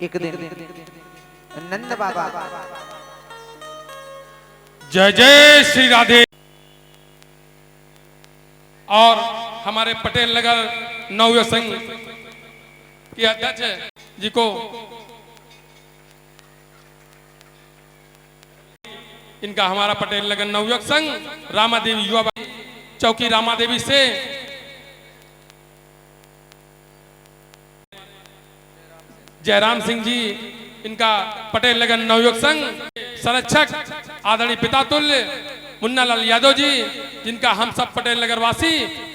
एक दिन नंद बाबा जय जय श्री राधे और हमारे पटेल नगर नवयुवक संघ के अध्यक्ष जी को इनका हमारा पटेल नगर नवयुवक संघ रामा देवी युवा चौकी रामा देवी से जयराम सिंह जी इनका पटेल नगर नवयुवक संघ संरक्षक आदरणीय पिता तुल्य मुन्ना लाल यादव जी जिनका हम सब पटेल नगर वासी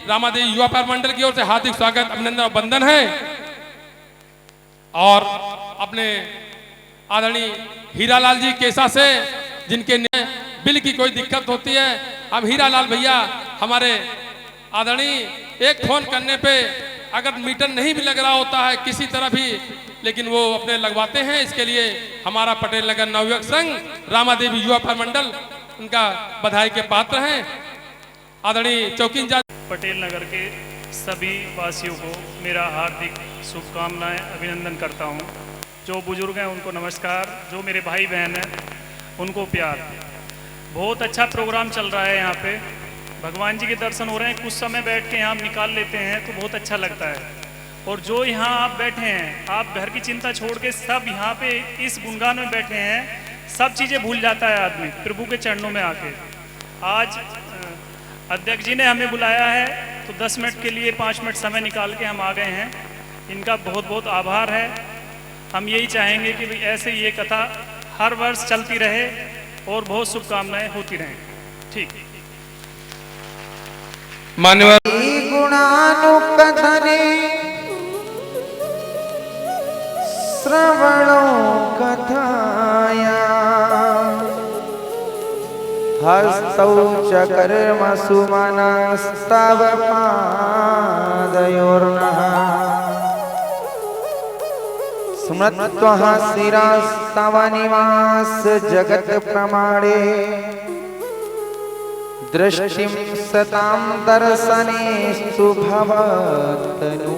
रामादेवी युवा पैर मंडल की ओर से हार्दिक स्वागत अभिनंदन और वंदन है। और अपने आदरणीय हीरालाल जी केसा से जिनके बिल की कोई दिक्कत होती है, अब हीरालाल भैया हमारे आदरणीय एक फोन करने पे अगर मीटर नहीं भी लग रहा होता है किसी तरह भी, लेकिन वो अपने लगवाते हैं। इसके लिए हमारा पटेल नगर नवयुवक संघ रामादेवी युवा पैर मंडल उनका बधाई के पात्र हैं। आदरणीय चौकी इंचार्ज पटेल नगर के सभी वासियों को मेरा हार्दिक शुभकामनाएं अभिनंदन करता हूं। जो बुजुर्ग हैं उनको नमस्कार, जो मेरे भाई बहन हैं उनको प्यार। बहुत अच्छा प्रोग्राम चल रहा है यहाँ पे, भगवान जी के दर्शन हो रहे हैं। कुछ समय बैठ के यहाँ निकाल लेते हैं तो बहुत अच्छा लगता है। और जो यहाँ आप बैठे हैं, आप घर की चिंता छोड़ के सब यहाँ पे इस गुणगान में बैठे हैं, सब चीज़ें भूल जाता है आदमी प्रभु के चरणों में आके। आज अध्यक्ष जी ने हमें बुलाया है तो 10 मिनट के लिए 5 मिनट समय निकाल के हम आ गए हैं। इनका बहुत बहुत आभार है। हम यही चाहेंगे कि भाई ऐसे ये कथा हर वर्ष चलती रहे और बहुत शुभकामनाएं होती रहें। ठीक। मान्यवर गुणानुकथने श्रवणो कथाया हस्तौ च कर्मसु मनस्तव पादयोर्नः स्मृत्वः शिरस्तव निवास जगत् प्रमाणे दृष्टिं सतां दर्शनेस्तु भवतनूना।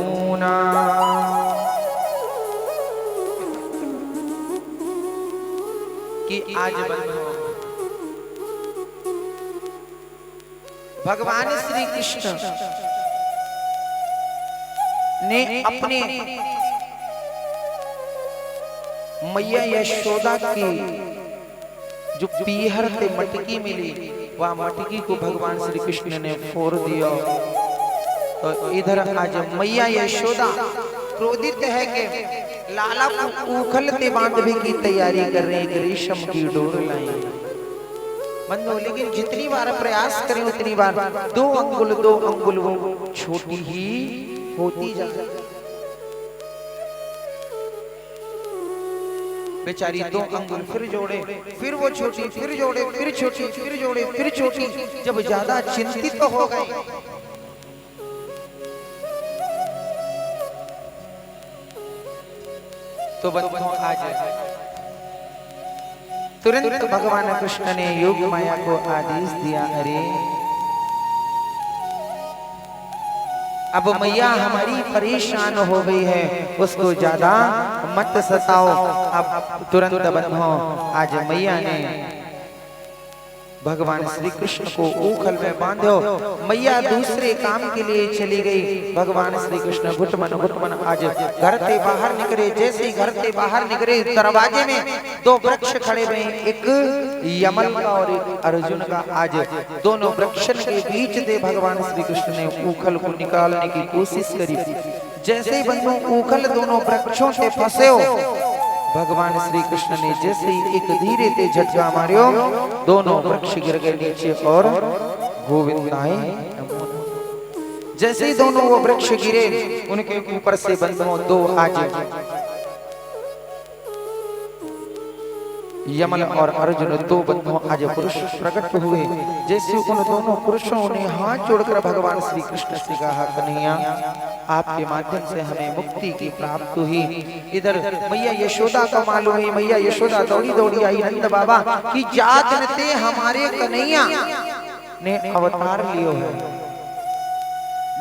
कि आज भगवान श्री कृष्ण ने अपने मैया यशोदा की जो पीहर पे मटकी मिली, वह मटकी को भगवान श्री कृष्ण ने फोड़ दिया। तो इधर आज मैया यशोदा क्रोधित है कि लाला को उखलते बांधने की तैयारी कर रहे हैं, रेशम की डोर लाई बंधो। लेकिन जितनी बार प्रयास करें उतनी बार 2 अंगुल वो छोटी ही होती जाती। बेचारी 2 अंगुल फिर जोड़े, फिर वो छोटी, फिर जोड़े, फिर छोटी, फिर जोड़े, फिर छोटी। जब ज्यादा चिंतित तो हो गए तो बंधुओं आज तुरंत भगवान कृष्ण ने योग माया को आदेश दिया, अरे अब मैया हमारी परेशान हो गई है, उसको ज्यादा मत सताओ। अब तुरंत बंधुओं आज मैया ने भगवान श्री कृष्ण को ऊखल में बांधो। मैया दूसरे काम के लिए चली गई। भगवान श्री कृष्ण घुटमन आज घर से बाहर निकले। जैसे ही घर से बाहर निकले, दरवाजे में 2 वृक्ष खड़े हुए, एक यमल का और एक अर्जुन का। आज दोनों वृक्षों के बीच से भगवान श्री कृष्ण ने ऊखल को निकालने की कोशिश करी। जैसे ही बंधु ऊखल दोनों वृक्षों से फंसे हो, भगवान श्री कृष्ण ने जैसे ही एक धीरे से झटका मारियो, दोनों वृक्ष गिर गए नीचे और गोविंदाय नमो। जैसे ही दोनों वो वृक्ष गिरे, उनके ऊपर से बंधुओं 2 आज यमल और अर्जुन 2 बंधुओं आज पुरुष प्रकट हुए। जैसे उन दोनों पुरुषों ने हाथ जोड़कर भगवान श्री कृष्ण से कहा, कन्हैया आपके माध्यम से हमें मुक्ति की प्राप्त हुई। इधर मैया यशोदा का मालूम है, मैया यशोदा दौड़ी दौड़ी आई नंद बाबा की जात ने हमारे कन्हैया ने अवतार लियो है।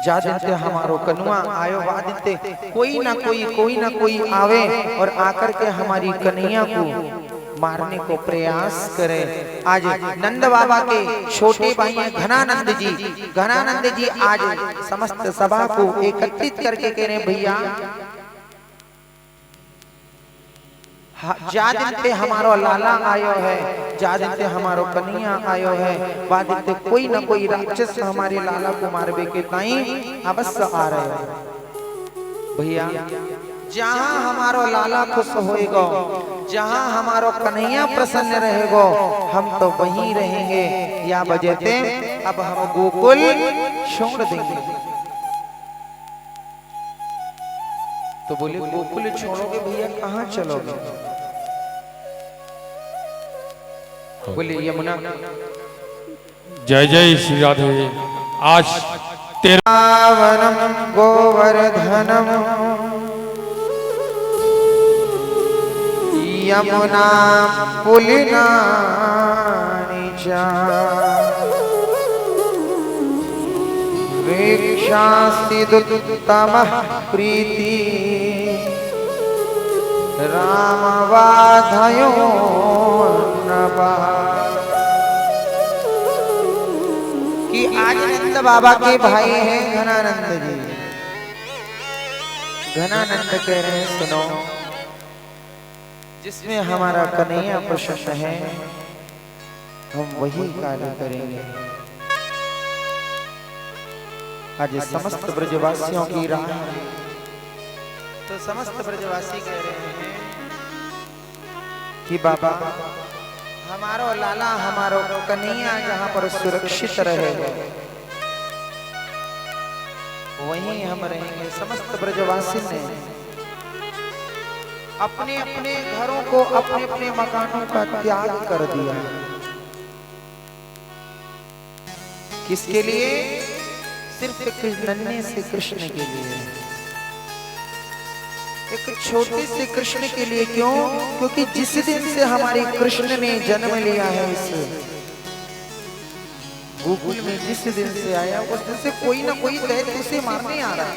जादिते हमारो कनुआ आयो वादिते, कोई ना कोई आवे और आकर के हमारी कन्हैया को मारने को प्रयास करे। आज नंद बाबा के छोटे भाई हैं घनानंद जी आज समस्त सभा को एकत्रित करके कह रहे हैं भैया जादिते हमारो लाला आयो है, जादिते हमारो कन्हैया आयो है, वादिते कोई ना कोई राक्षस हमारे लाला को मारबे के ताई अवश्य आ रहे हैं। भैया जहाँ हमारो लाला खुश होएगा, जहाँ हमारो कन्हैया प्रसन्न रहेगा, हम तो वहीं रहेंगे। या बजते अब हम गोकुल छोड़ देंगे। तो बोले गोकुल छोड़ोगे भैया, कहाँ चलोगे? बोले यमुना। जय जय श्री राधे। आज तेरा वनम गोवर्धनम यमुना पुलिना वीक्षास्ति दुत्तमः प्रीति रामवाधयो नभः। कि आज नंद बाबा के भाई हैं घनानंद जी। घनानंद कह रहे हैं सुनो, जिसमें हमारा कन्हैया प्रसन्न है हम वही कार्य करेंगे। आज समस्त ब्रजवासियों की राह, तो समस्त ब्रजवासी कह रहे हैं कि बाबा हमारो लाला हमारो कन्हैया जहाँ पर सुरक्षित रहेगा वहीं हम रहेंगे। समस्त ब्रजवासी ने अपने अपने घरों को, अपने अपने मकानों का त्याग कर दिया। किसके लिए? सिर्फ एक नन्हे से कृष्ण के लिए, एक छोटे से कृष्ण के लिए। क्यों? क्योंकि जिस दिन से हमारे कृष्ण ने जन्म लिया है इस गोकुल में, जिस दिन से आया उस दिन से कोई ना कोई दैत्य उसे मारने आ रहा है।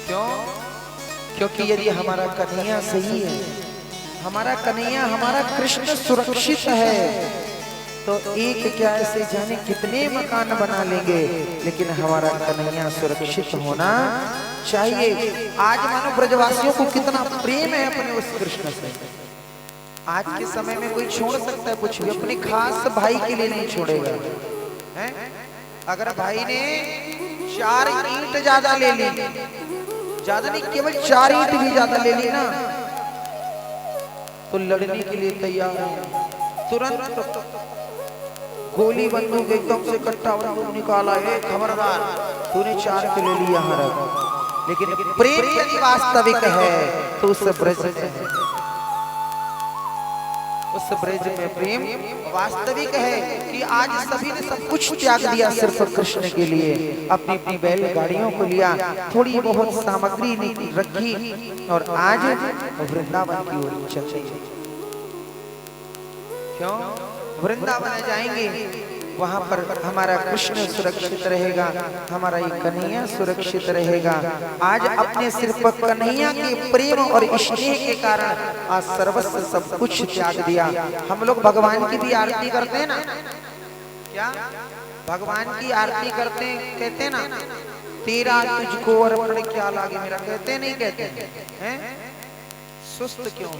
क्यों? क्योंकि यदि हमारा कन्हैया सही है, हमारा कन्हैया हमारा कृष्ण सुरक्षित है, तो एक क्या ऐसे जाने कितने मकान बना लेंगे, लेकिन हमारा कन्हैया सुरक्षित होना चाहिए। आज मानो ब्रजवासियों को कितना प्रेम है अपने उस कृष्ण से। आज के समय में कोई छोड़ सकता है कुछ भी, अपने खास भाई के लिए नहीं छोड़ेगा। हैं? अगर भाई ने 4 ईंट ज्यादा ले ली, ज्यादा नहीं केवल 4 ईंट भी ज्यादा ले ली ना, तो लड़ने के लिए तैयार है। तुरंत गोली बंदूक एकदम से कट्टा बंदूक निकाला है, खबरदार तूने 4 किलो लिया हरक। लेकिन प्रेम यदि वास्तविक है तो उस ब्रज में प्रेम वास्तविक है कि आज सभी ने सब कुछ त्याग दिया सिर्फ कृष्ण के लिए। अपनी अपनी बैलगाड़ियों को लिया, थोड़ी बहुत सामग्री रखी और आज वृंदावन की ओर चले। क्यों? वृंदावन जाएंगे, वहां पर हमारा कृष्ण सुरक्षित रहेगा, हमारा ये कन्हैया सुरक्षित रहेगा। आज अपने सिर्फ कन्हैया के प्रेम और स्नेह के कारण आज सर्वस्व सब कुछ त्याग दिया। हम लोग भगवान की भी आरती करते हैं ना, क्या भगवान की आरती करते हैं? कहते हैं ना, तेरा तुझको अर्पण क्या लागे मेरा, कहते नहीं कहते हैं? सुस्त क्यों?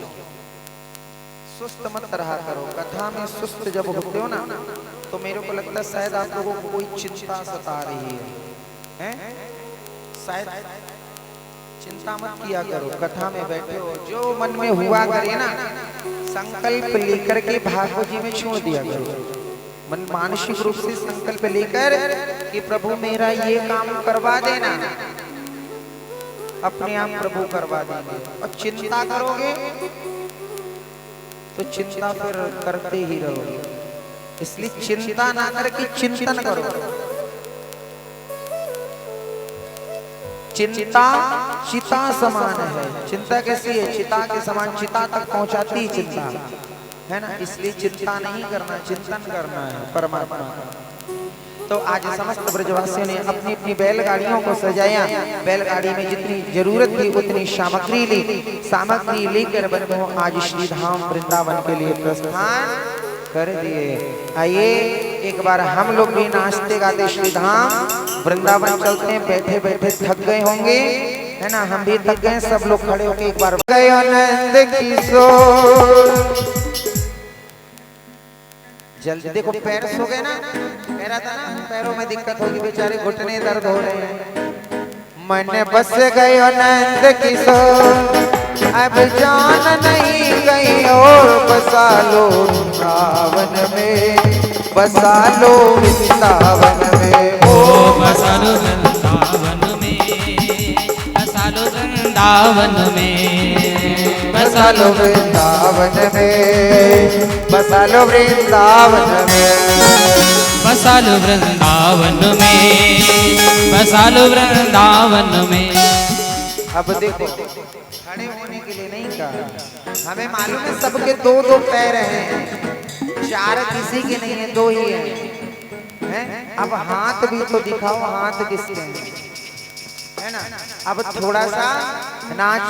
सुस्त मत रहा करो। कथा में सुस्त जब होते हो ना, तो मेरे को लगता है शायद आप लोगों को कोई चिंता सता रही है, शायद चिंता मत किया करो। कथा में बैठे हो, जो मन में हुआ करे ना, संकल्प लेकर के भागवत जी में छोड़ दिया करो। मन मानसिक रूप से संकल्प लेकर कि प्रभु मेरा ये काम करवा देना, अपने आप प्रभु करवा देंगे। और चिंता करोगे तो चिंता फिर करते ही रहोगे। इसलिए चिंता ना करके चिंतन करो। चिंता चिता समान है। चिंता कैसी है? चिता के समान, चिता तक पहुंचाती चिंता है ना। इसलिए चिंता नहीं करना, चिंतन करना है परमात्मा का। तो आज समस्त ब्रजवासियों ने अपनी अपनी बैलगाड़ियों को सजाया। बैलगाड़ी में जितनी जरूरत थी उतनी सामग्री ली। सामग्री लेकर बंधुओं आज श्री धाम वृंदावन के लिए प्रस्थान कर दिए। आइए एक बार हम लोग भी नाचते गाते श्री धाम वृंदावन चलते हैं। बैठे बैठे थक गए होंगे, है ना, हम भी थक गए। सब लोग खड़े होके एक बार गए आनंद किशोर। जल्दी देखो, पैर सो गए ना, कह रहा था ना पैरों में दिक्कत होगी, बेचारे घुटने दर्द हो रहे हैं। मन बस गए आनंद किशोर, अब जान नहीं कहीं और, बसा लो वृंदावन में, बसा लो वृंदावन में, ओ बसा लो वृंदावन में, बसा लो वृंदावन में, बसा लो वृंदावन में, बसा लो वृंदावन में, बसा लो वृंदावन में, बसा लो वृंदावन में। अब देखो, खड़े होने के लिए नहीं कहा, हमें मालूम है सबके दो दो पैर हैं, चार किसी के नहीं है, दो ही हैं। अब हाथ भी तो दिखाओ, हाथ किसके हैं, है ना। अब थोड़ा सा नाच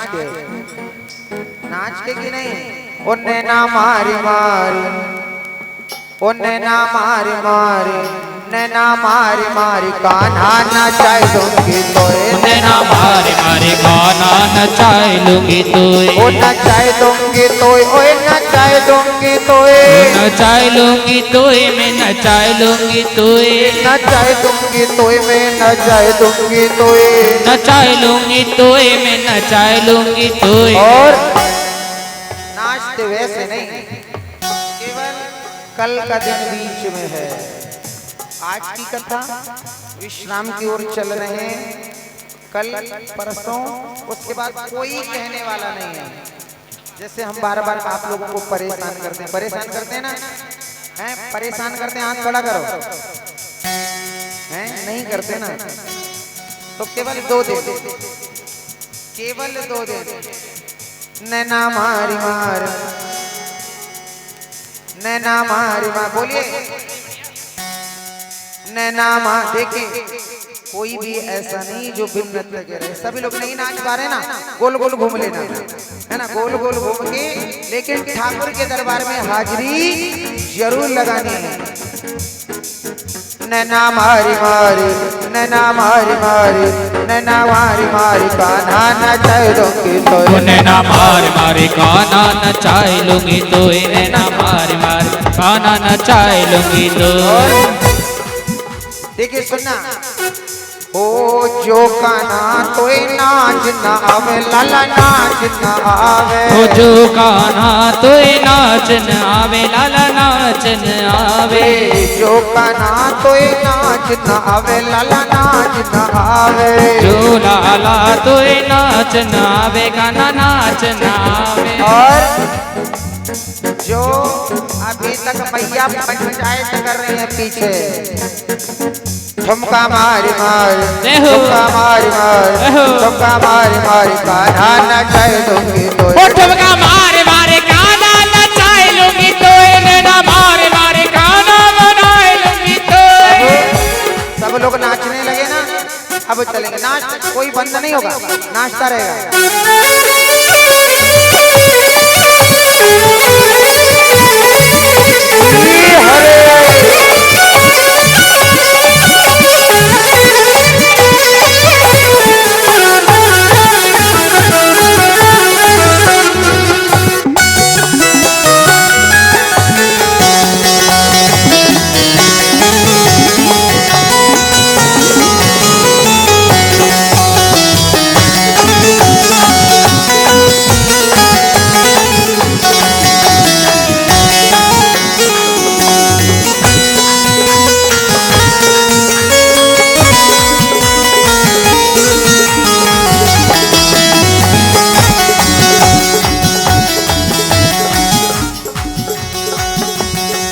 के कि नहीं, ओ नैना मारी मारी, ओ नैना मारी मारी, नैना मारी मारी कान्हा नचाए दूंगी तोए, नैना मारे मारे गाना नचाए लूंगी तोए, ओ नचाए दूंगी तोए, ओए नचाए दूंगी तोए, नचाए लूंगी तोए, मैं नचाए लूंगी तोए, नचाए दूंगी तोए, मैं नचाए दूंगी तोए, नचाए लूंगी तोए, मैं नचाए लूंगी तोए। और नाचते वैसे नहीं, केवल कल का दिन बीच में है। आज की कथा विश्राम की ओर चल रहे हैं, कल परसों उसके बाद कोई कहने वाला नहीं है। जैसे हम बार बार आप लोगों को परेशान करते हैं, परेशान करते हैं ना, हैं परेशान करते हैं, हाथ खड़ा करो, हैं नहीं करते ना, तो केवल 2 दिन, केवल 2 दिन। नैना मारी मार, नैना मारी मार, बोलिए नैना माँ। देखिए कोई भी ऐसा नहीं जो बिन नृत्य के रहे, सभी लोग नहीं नाच पा रहे ना, गोल गोल घूम लेना, है ना, गोल गोल घूम के, लेकिन ठाकुर के दरबार में हाजिरी जरूर लगानी है। नैना मारी मारी, नैना मारी मारी, नैना मारी मारी कान्हा नचाए दूंगी तोए, नैना मार मारे गाना नचाए लूंगी तोए, नैना मार मारे गाना नचाए लूंगी तोए। देखिए सुनना, ओ जो काना तोए नाच ना आवे, लाला नाच ना आवे, ओ जो काना तोए नाच न आवे, लाला नाच न आवे, जो काना तोए नाच ना आवे, लाला नाच ना आवे, जो लाला तोए नाच न आवे, गाना नाच न आवे। और जो अभी तक मैया पंचायत कर रहे हैं पीछे, ठुमका मारी मारी, ठुमका मारी मारी, ठुमका मारी मारी कान्हा नचाए दूंगी तोए, ठुमका मारे मारे गाना नचाए लूंगी तोए, नैना मारे मारे गाना बनाए लूंगी तोए। सब लोग नाचने लगे ना, अब चलेंगे नाच, कोई बंद नहीं होगा, नाचता रहेगा।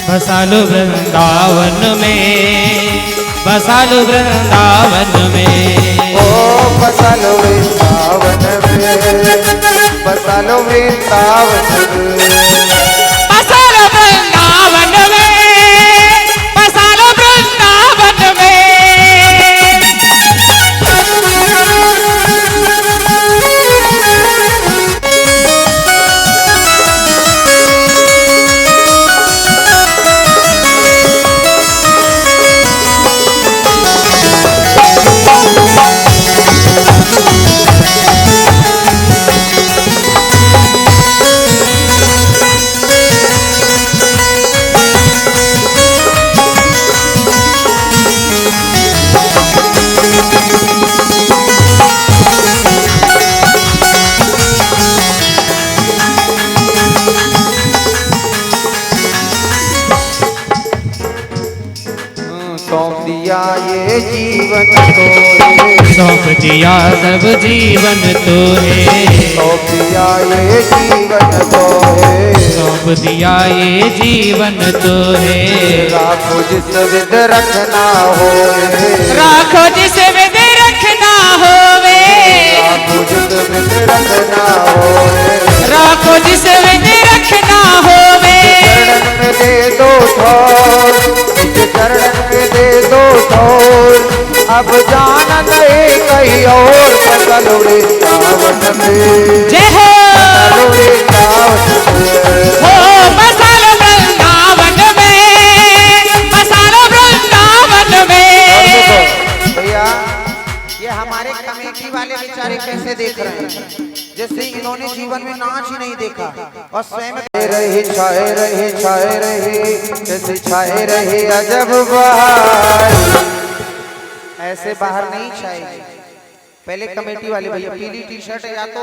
बसा लो वृंदावन में, बसा लो वृंदावन में, ओ बसा लो वृंदावन में, बसा लो वृंदावन में, बसा लो वृंदावन में, बसा लो वृंदावन सौंप दिया सब जीवन तो है, सौंप दिया ये जीवन तो है, सौंप दिया ये जीवन तो है। राखो जिस विद रखना हो, राखो जिस विद रखना होवे, राखो जिस विद रखना हो, राखो जिस विद रखना होवे। चरण में दे दो ठोर, निज चरण में दे दो ठोर, अब जाना गए कहीं और, फसल उड़े सावन में, जय हो, फसल उड़े सावन में, हो मसालो वृंदावन में, मसालो वृंदावन में। भैया ये हमारे कमेटी वाले बेचारे कैसे देख रहे हैं, जैसे इन्होंने जीवन में नाच ही नहीं देखा और स्वयं छाए रहे जैसे छाए रहे अजब बहार, ऐसे बाहर नहीं छाएगी। पहले कमेटी वाले भैया पीली टी शर्ट या तो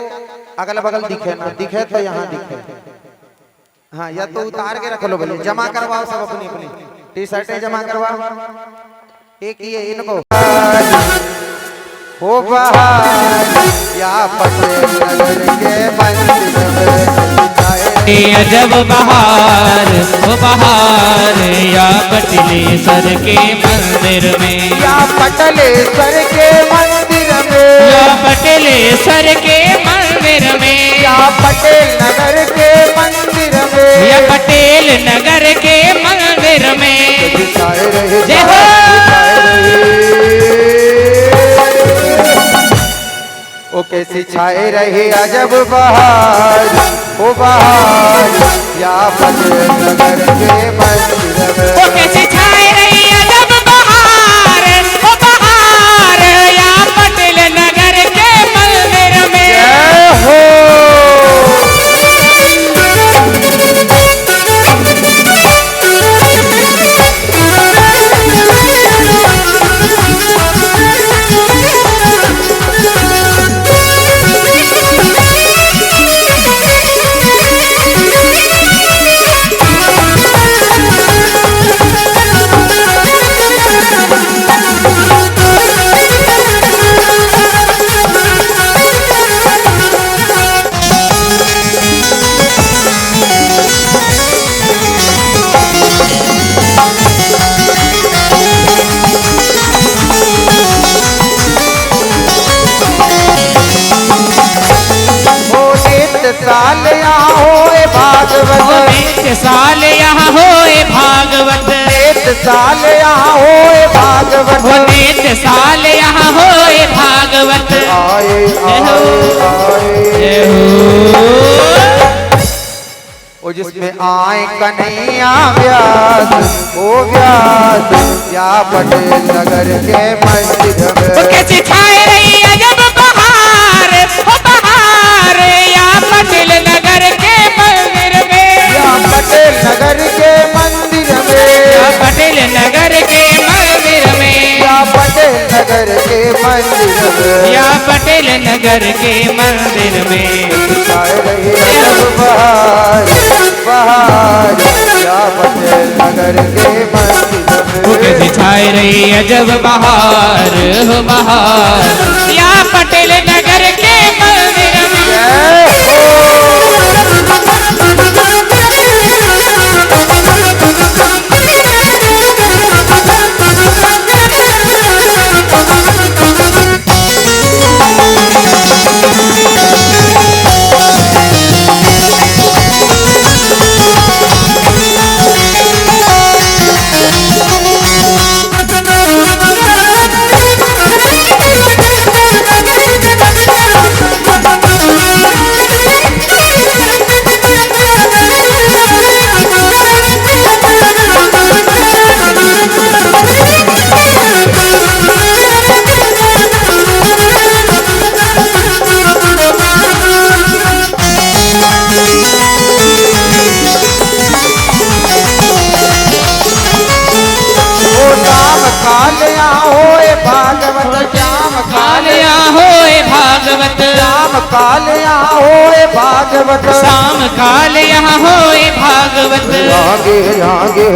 अगल बगल दिखे, ना दिखे तो यहाँ दिखे, हाँ या तो उतार के रख लो भैया, जमा करवाओ सब अपनी अपनी टी शर्टें जमा करवाओ। एक ये इनको हो बहार या पटेल नगर के मंदिर में, अजब बहार हो बहार या पटलेश्वर के मंदिर में, या पटलेश्वर के मंदिर में, या पटलेश्वर के मंदिर में, या पटेल नगर के मंदिर में, या पटेल नगर के मंदिर में। जय हो। ओ कैसी छाए रहे अजब बहार, ओ बहार या पटेल नगर के मंदिर में, ओ कैसी छाए रही अजब बहार, ओ बहार या पटेल नगर के मंदिर में। जय हो। साल यहाँ होए भागवत, नित्य साल यहाँ होए भागवत, नित्य साल यहाँ होए भागवत, नित्य साल यहाँ होए भागवत। आए आए ओ जिसमें आए कन्हैया व्यास, ओ व्यास या पटेल नगर के मंदिर में, कैसी छाए रही अजब बहार, ओ बहार या पटेल नगर के मंदिर में, या पटेल नगर के मंदिर में, या पटेल नगर के मंदिर में, या पटेल नगर के मंदिर में, या पटेल नगर के मंदिर में। छाए रही अजब बहार, बहार या पटेल नगर के मंदिर में, कैसी छाए रही अजब बहार हो बहार या पटेल नगर के मंदिर में। जय काल यहाँ होए भागवत, शाम काल यहाँ होए भागवत। आगे आगे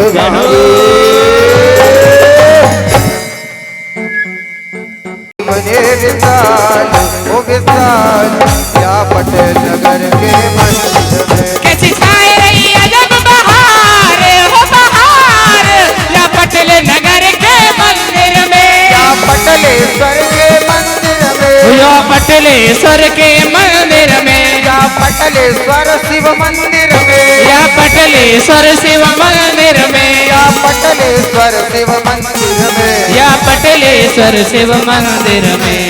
बने विशाल, ओ विशाल या पटेल नगर के मंदिर में। कैसी छाए रही अजब बहार, हो बहार या पटेल नगर के मंदिर में, या पटलेश्वर के मंदिर में, या पटलेश्वर के मंदिर में, या पटलेश्वर शिव मंदिर में, या पटलेश्वर शिव मंदिर में, या पटलेश्वर शिव मंदिर में, या पटलेश्वर शिव मंदिर में।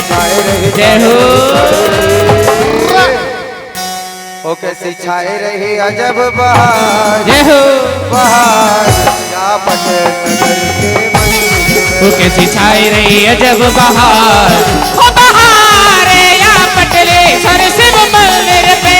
छाए रहे जय हो। ओ कैसी छाए रही अजब बहार, जय हो। बहार या पटेल नगर के मंदिर में। वो कैसी छाई रही अजब बहार, हो बहार या पटलेश्वर शिव मंदिर पे।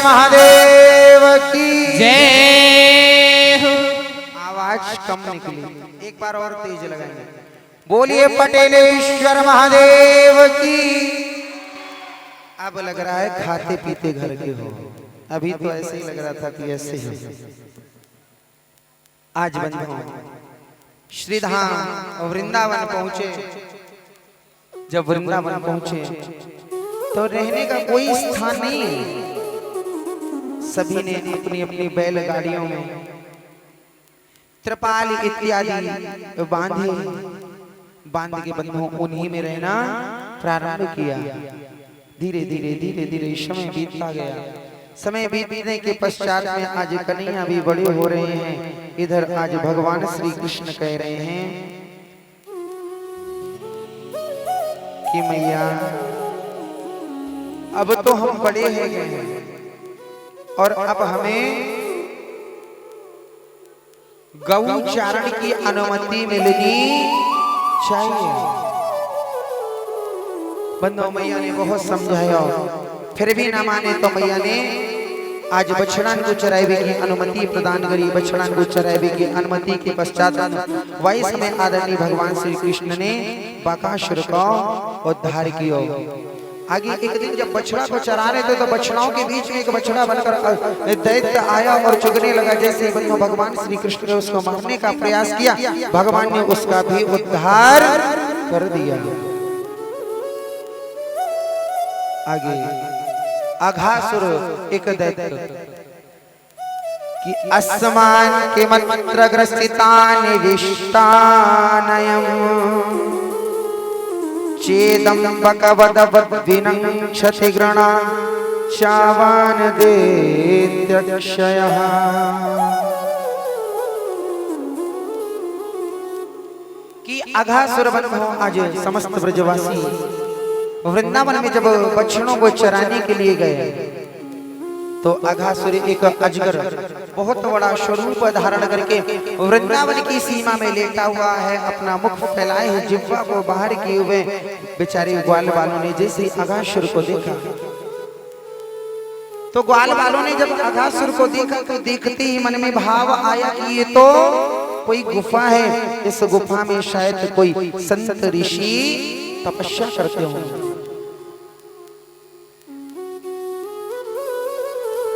महादेव की जय हो। आवाज कम निकली, एक बार और तेज लगाएंगे। बोलिए पटेलेश्वर महादेव की। अब लग रहा है खाते पीते घर के हो, अभी तो ऐसे ही लग रहा था कि ऐसे ही। आज बंधुओं श्रीधाम वृंदावन पहुंचे। जब वृंदावन पहुंचे तो रहने का कोई स्थान नहीं, सभी ने अपनी अपनी बैलगाड़ियों में त्रिपाल इत्यादि बांध के बंधुओं उन्हीं में रहना प्रारंभ किया। धीरे धीरे धीरे धीरे समय बीतता गया। समय बीतने के पश्चात में आज कन्हैया भी बड़े हो रहे हैं। इधर आज भगवान श्री कृष्ण कह रहे हैं कि मैया अब तो हम बड़े हैं और अब हमें गौ चारण की अनुमति मिलनी चाहिए। बंधुओं मैया ने बहुत समझाया, फिर भी ना माने तो मैया ने आज बछड़ान को चरावे की अनुमति प्रदान करी। बछड़ान को चरावे की अनुमति के पश्चात वही समय आदरणीय भगवान श्री कृष्ण ने बकासुर का उद्धार किया। आगे एक दिन जब बछड़ा को चरा रहे थे तो बछड़ाओं के बीच में एक बछड़ा बनकर दैत्य आया और चुगने लगा। जैसे भगवान श्री कृष्ण ने उसको मारने का प्रयास किया, भगवान ने उसका भी उद्धार कर दिया। आगे अघासुर एक दैत्य कि अस्मान के मंत्र ग्रसितान विष्टानयम चेदम बकवदवद विनक्षति ग्रणा चावान दैत्यक्षयः। कि अघासुर बंधुओं आज समस्त ब्रजवासी वृंदावन में जब बछड़ों को चराने के लिए गए तो अघासुर एक अजगर बहुत बड़ा स्वरूप धारण करके वृंदावन की सीमा में लेटा हुआ है। अपना मुख फैलाए है, जिह्वा को बाहर किए हुए। बेचारे ग्वाल वालों ने जैसे अघासुर को देखा तो ग्वाल वालों ने जब अघासुर को देखा तो देखते ही मन में भाव आया कि ये तो कोई गुफा है, इस गुफा में शायद कोई संत ऋषि तपस्या करते होंगे।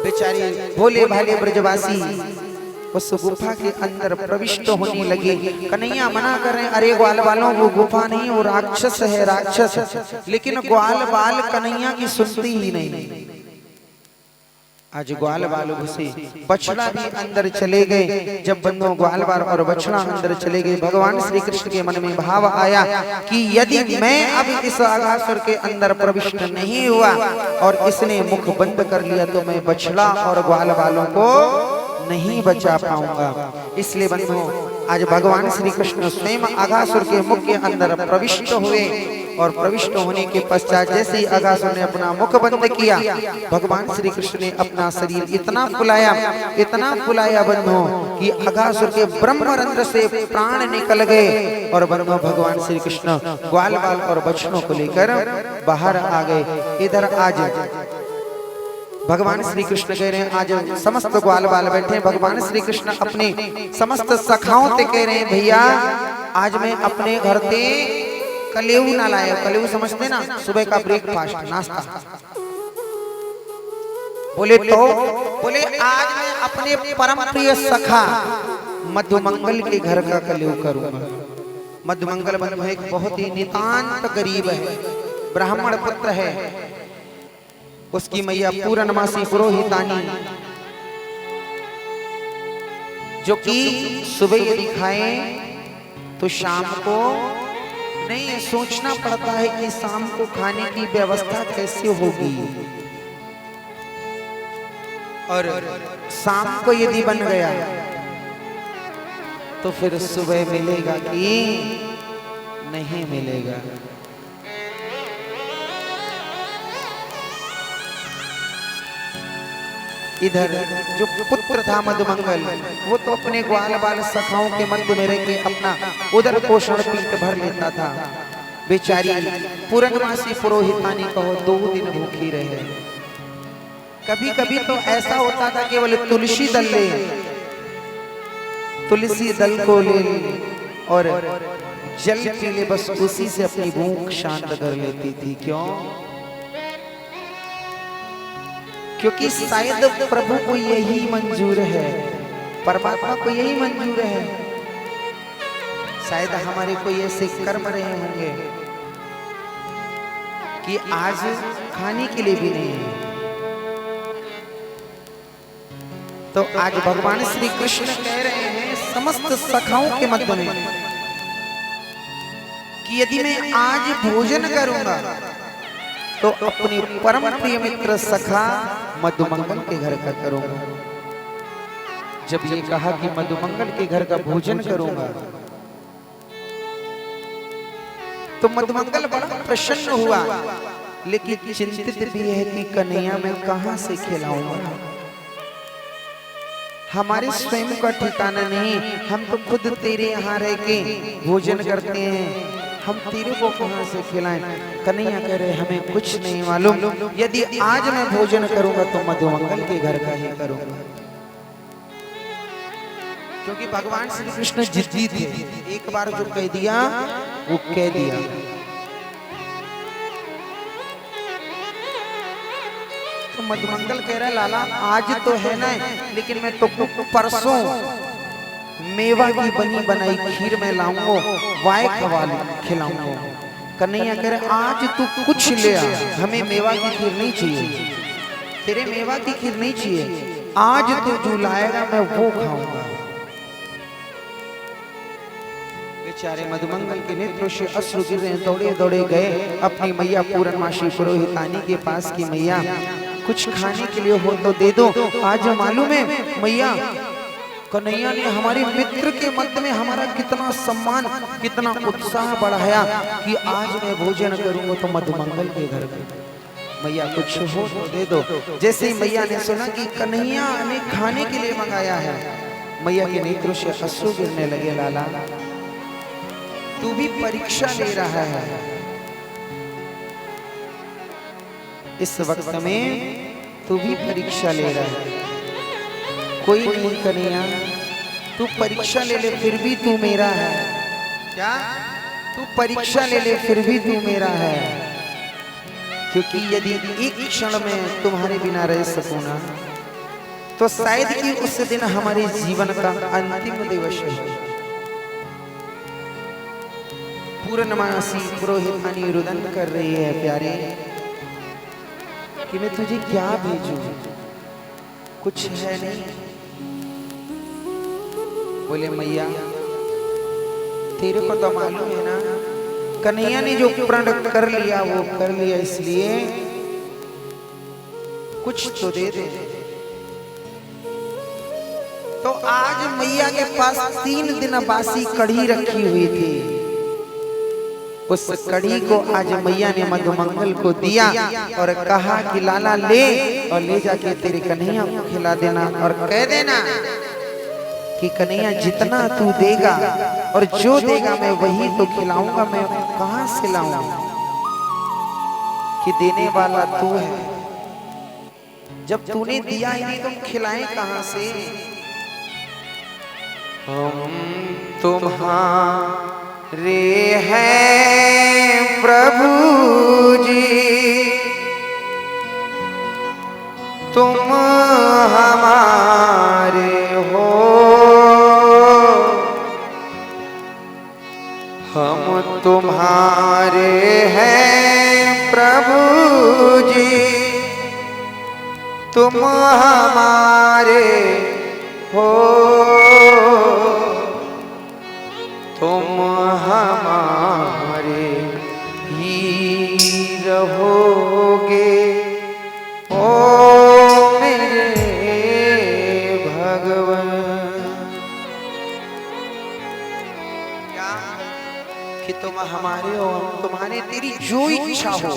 बेचारे भोले भाले ब्रजवासी उस गुफा के अंदर प्रविष्ट होने लगे। कन्हैया मना कर रहे हैं, अरे ग्वाल वालों वो गुफा नहीं, वो राक्षस है, राक्षस। लेकिन ग्वाल बाल कन्हैया की सुनती ही नहीं। आज ग्वाल बाल घुसे, बछड़ा भी अंदर चले गए। जब बंधुओं ग्वाल बाल और बछड़ा अंदर चले गए, भगवान श्री कृष्ण के मन में भाव आया कि यदि मैं अब इस अघासुर के अंदर प्रविष्ट नहीं हुआ और इसने मुख बंद कर लिया तो मैं बछड़ा और ग्वाल बालों को नहीं बचा पाऊंगा। इसलिए बंधुओं आज भगवान श्री कृष्ण स्वयं अघासुर के मुख के अंदर प्रविष्ट हुए और प्रविष्ट होने के पश्चात जैसे ही अघासुर ने अपना मुख बंद किया, भगवान श्री कृष्ण ने अपना शरीर इतना फुलाया बंधुओं कि अघासुर के ब्रह्मरंध्र से प्राण निकल गए और बंधुओं भगवान श्री कृष्ण ग्वाल बाल और बछड़ों को लेकर बाहर आ गए। इधर आज भगवान श्री कृष्ण कह रहे हैं, आज समस्त ग्वाल बाल बैठे हैं। भगवान श्री कृष्ण अपने समस्त सखाओं से कह रहे हैं, भैया आज मैं अपने घर से कलेऊ ना लाया। कलेऊ समझते ना, सुबह का ब्रेकफास्ट नाश्ता। बोले आज मैं अपने परम प्रिय सखा मधुमंगल के घर का कलेऊ करूंगा। मधुमंगल बंधु एक बहुत ही नितांत गरीब है, ब्राह्मण पुत्र है। उसकी मैया पूर्णमासी पुरोहितानी जो कि सुबह यदि खाए तो शाम को नहीं सोचना पड़ता है कि शाम को खाने की व्यवस्था कैसे होगी, और शाम को यदि बन गया तो फिर सुबह मिलेगा कि नहीं मिलेगा। इधर जो पुत्र था मधुमंगल, वो तो अपने ग्वाल बाल सखाओं के मध्य में रह के अपना उदर पोषण पीठ भर लेता था। बेचारी पूर्णमासी पुरोहितानी कहो 2 दिन भूखी रहे। कभी कभी तो ऐसा होता था केवल तुलसी दल को ले और जल पी ले, बस उसी से अपनी भूख शांत कर लेती थी। क्यों? क्योंकि शायद प्रभु को यही मंजूर है, परमात्मा को यही मंजूर है। शायद हमारे कोई ऐसे कर्म रहे होंगे कि आज खाने के लिए भी नहीं है। तो आज भगवान श्री कृष्ण कह रहे हैं समस्त सखाओं के मध्य में कि यदि मैं आज भोजन करूंगा तो अपनी परम प्रिय मित्र सखा मधुमंगल के घर का करूंगा। जब ये कहा कि मधुमंगल के घर का भोजन करूंगा तो मधुमंगल बड़ा प्रसन्न हुआ, लेकिन चिंतित भी है कि कन्हैया मैं कहां से खिलाऊंगा। हमारे स्वयं का ठिकाना नहीं, हम तो खुद तेरे यहाँ रह के भोजन करते हैं, हम तेरे को कहां से खिलाएं। कन्हैया कह रहे हमें कुछ नहीं मालूम, यदि आज मैं भोजन करूंगा तो मधुमंगल के घर का ही करूंगा। क्योंकि भगवान श्री कृष्ण जिद्दी थे, एक बार जो कह दिया वो कह दिया। तो मधुमंगल कह रहा है लाला आज तो है ना, लेकिन मैं तो परसों मेवा की बनी बनाई खीर में लाऊंगा, वाय खिलाऊंगा। कन्हैया कह रहे आज तू कुछ ले आ, हमें मेवा की खीर नहीं चाहिए, तेरे मेवा की खीर नहीं चाहिए, आज तू जो लाएगा मैं वो खाऊंगा। बेचारे मधुमंगल के नेत्रों से अश्रु गिर रहे, दौड़े दौड़े गए अपनी मैया पूर्णमासी पुरोहितानी के पास की मैया कुछ खाने के लिए हो तो दे दो। आज मालूम है मैया कन्हैया ने हमारे मित्र के मध्य में हमारा कितना सम्मान कितना उत्साह बढ़ाया कि आज मैं भोजन करूंगा तो मधुमंगल के घर में। मैया कुछ हो तो दे दो। जैसे ही मैया ने सुना कि कन्हैया ने खाने के लिए मंगाया है, मैया के नेत्रों से अश्रु गिरने लगे। लाला तू भी परीक्षा ले रहा है, इस वक्त में तू भी परीक्षा ले रहा है। कोई नहीं कन्हैया, तू परीक्षा ले ले फिर भी तू मेरा है। क्या? तू परीक्षा ले ले फिर भी तू मेरा है, क्योंकि यदि एक क्षण में तुम्हारे बिना रह सकूं ना तो शायद कि उस दिन हमारे जीवन का अंतिम दिवस है। पूर्णमासी पुरोहितानी रुदन कर रही है, प्यारे कि मैं तुझे क्या भेजूं। कुछ है नहीं। बोले मैया तेरे को तो मालूम है ना, कन्हैया ने जो प्रण कर लिया वो कर लिया, इसलिए कुछ तो दे दे। तो आज मैया के पास 3 दिन बासी कढ़ी रखी हुई थी। उस कढ़ी को आज मैया ने मधुमंगल को दिया और कहा कि लाला ले और ले जाके तेरे कन्हैया को खिला देना और कह देना कि कन्हैया जितना तू देगा और जो देगा मैं वही तो खिलाऊंगा, मैं कहां से लाऊंगा, कि देने वाला तू है। जब तूने दिया ही नहीं तो हम खिलाएं कहां से। हम तुम्हारे हैं प्रभु जी, तुम हमारे हो, हम तुम्हारे हैं प्रभु जी, तुम हमारे हो, तुम हमारे ही रहोगे ओ मेरे भगवान। क्या कि तुम हमारे हो, हम तुम्हारे, तेरी जो इच्छा हो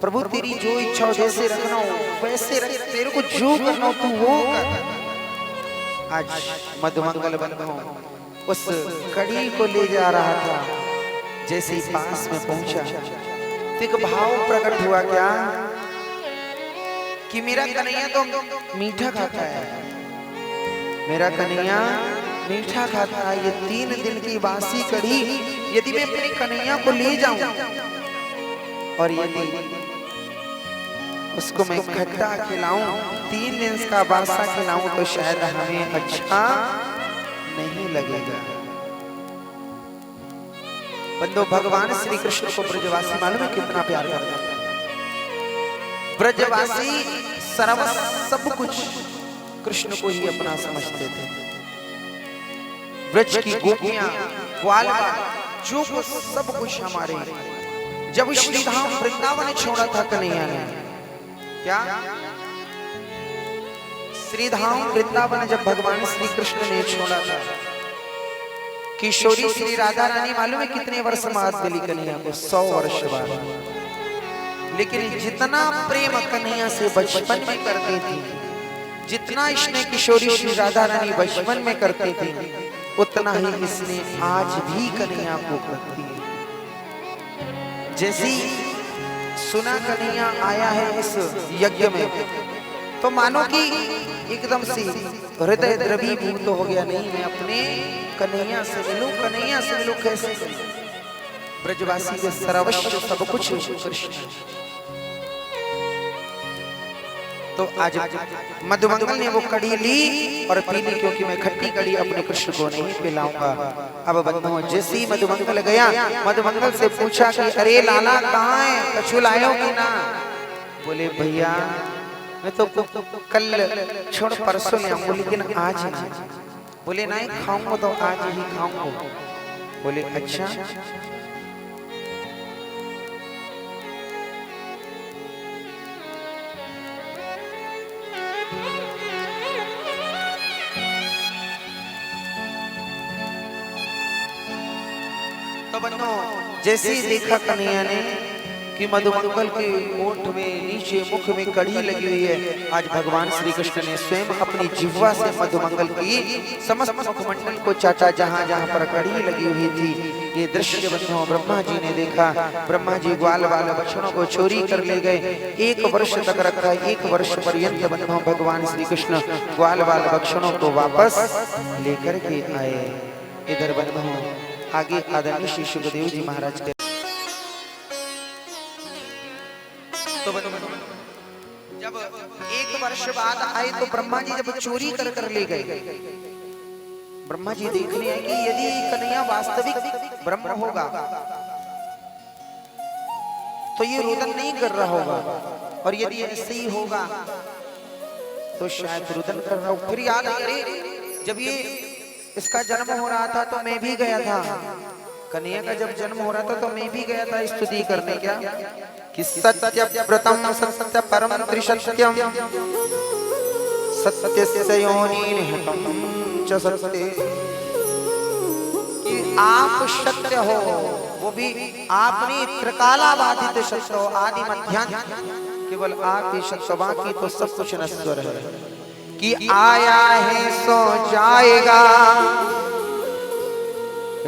प्रभु, तेरी जो इच्छा हो, जैसे रखना हो वैसे रख, तेरे को जो करना हो तू वो कर। आज मधुमंगल बंधु उस कड़ी को ले जा रहा था, जैसे ही पास में पहुंचा तो एक भाव प्रकट हुआ क्या कि मेरा कन्हैया तो मीठा खाता है, मेरा कन्हैया मीठा खाता है। ये 3 दिन की बासी कड़ी यदि मैं अपने कन्हैया को ले जाऊं और यदि उसको मैं खट्टा खिलाऊं, 3 दिन का बासा खिलाऊं तो शायद हमें अच्छा नहीं लगेगा। बंदो भगवान श्री कृष्ण को ब्रजवासी मालूम है कितना प्यार करता है। ब्रजवासी सर्व सब कुछ कृष्ण को ही अपना समझते थे। ब्रज की गोपियां, ग्वाल जो कुछ सब कुछ हमारे। जब श्रीधाम वृंदावन छोड़ा था कन्हैया ने, क्या श्रीधाम वृंदावन जब भगवान श्री कृष्ण ने छोड़ा था, किशोरी श्री राधा रानी मालूम है कितने वर्ष बाद मिली कन्हैया को? 100 वर्ष बाद। लेकिन जितना प्रेम कन्हैया से बचपन में करती थी, जितना इसने किशोरी श्री राधा रानी बचपन में करती थी, उतना ही इसने आज भी कन्हैया को करती है। जैसी सुना कन्हैया आया है इस यज्ञ में, तो मानो कि एकदम से हृदय द्रवीभूत तो हो गया, नहीं मैं अपने कन्हैया से मिलूं, कन्हैया से मिलूं कैसे? ब्रजवासी के सर्वस्व सब कुछ कृष्ण। तो आज मधुमंगल ने वो कड़ी ली और पी ली, क्योंकि मैं खट्टी कड़ी अपने कृष्ण को नहीं पिलाऊंगा। अब बंधुओं जैसे ही मधुमंगल गया, मधुमंगल से पूछा कि अरे लाला कहाँ है, कछु लायो कि ना? बोले भैया मैं तो कल छोड़ परसों ले आऊंगा, लेकिन आज नहीं। बोले नहीं खाऊंगा तो आज ही खाऊंगा। बोले अच्छा। तो बनो जैसे ही देखा कन्हैया ने कि मधुमंगल के ओठ में नीचे मुख में कड़ी लगी हुई है, आज भगवान श्री कृष्ण ने स्वयं अपनी जिह्वा से मधुमंगल की समस्त मुखमंडल को चाचा, जहां जहां पर कड़ी लगी हुई थी। ये दृश्य बंधुओं ब्रह्मा जी ने देखा। ब्रह्मा जी ग्वाल वाले बछड़ों को चोरी कर ले गए। 1 वर्ष तक रखा, 1 वर्ष पर्यंत बंधुओं भगवान श्री कृष्ण ग्वाल वाले बछड़ों को वापस लेकर के आए। इधर बंधुओं आगे आदरणीय श्री सुखदेव जी महाराज के तो जब 1 वर्ष बाद आए तो ब्रह्मा जी जब चोरी कर कर ले गए, ब्रह्मा जी देखने आए कि यदि कन्हैया वास्तविक ब्रह्म होगा तो ये रोदन नहीं कर रहा होगा, और यदि ऐसे ही होगा तो शायद रुदन कर रहा हूँ। फिर याद आ गई, जब ये इसका जन्म हो रहा था तो मैं भी गया था, कन्हैया का जब जन्म हो रहा था तो मैं भी गया था स्तुति करने। क्या कि सत्य व्रतम सत्य परम त्रिसत्यम सत्य से योनिहतम च सत्य, कि आप सत्य हो, वो भी आपने त्रिकालाबाधित सत्य हो, आदि मध्यांत केवल आप ही सत्य, बाकी तो सब कुछ नश्वर है। कि आया है सो जाएगा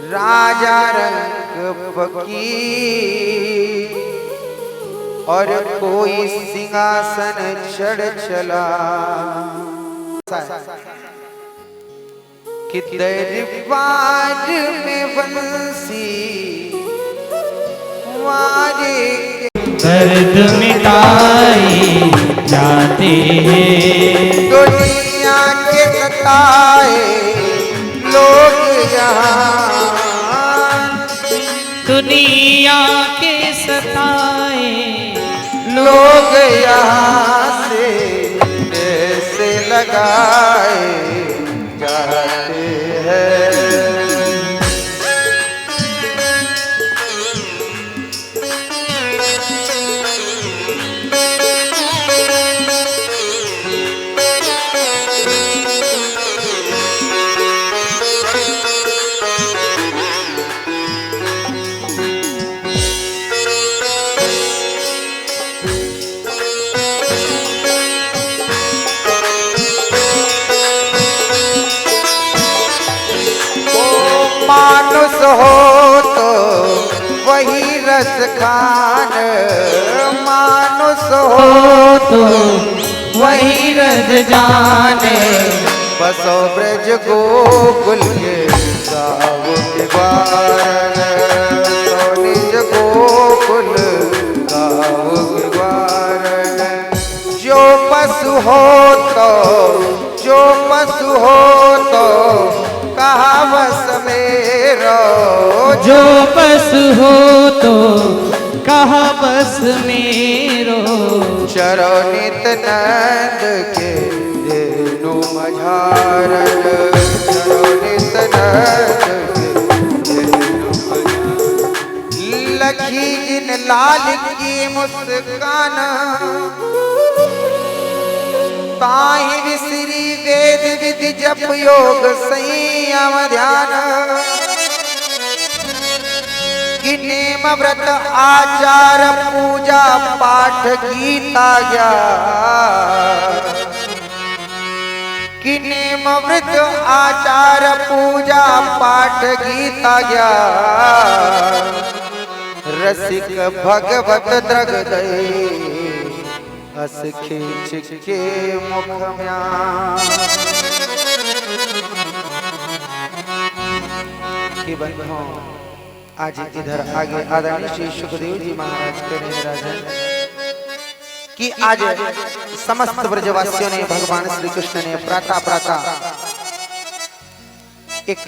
राजा रंग फकीर, और कोई सिंहासन चढ़ चला। कि दरबार में बंसी मारे दर्द मिटाए जाते हैं, दुनिया के सताए लोग यहाँ, दुनिया के सताए लोग यहाँ से ऐसे लगाए जाते हैं। मानुष हो तो वही रस खान, मानुष हो तो वही रज जाने, बसो ब्रज गोकुल के गाँव के बारन, तो निज गोकुल गाँव के बारन। जो पशु हो तो, जो पशु हो तो कहा बस मेरो, जो पशु हो तो कहा बस मेरो, चरो नित नंद के धेनु मझारन, चरो नित नंद के धेनु मझारन। लखी जिन लाल की मुस्कान, ताहि विसरी वेद विधि जप योग संयम ध्यान। कि नेम व्रत आचार पूजा पाठ गीता ज्ञान, कि नेम व्रत आचार पूजा पाठ गीता ज्ञान। रसिक भगवत द्रग दे हस खींच के मुख म्यान। कि बंधुओं, आज इधर आगे आदरणीय श्री सुखदेव जी महाराज के राजन कि आज समस्त ब्रजवासियों ने भगवान श्री कृष्ण ने प्रातः प्रातः एक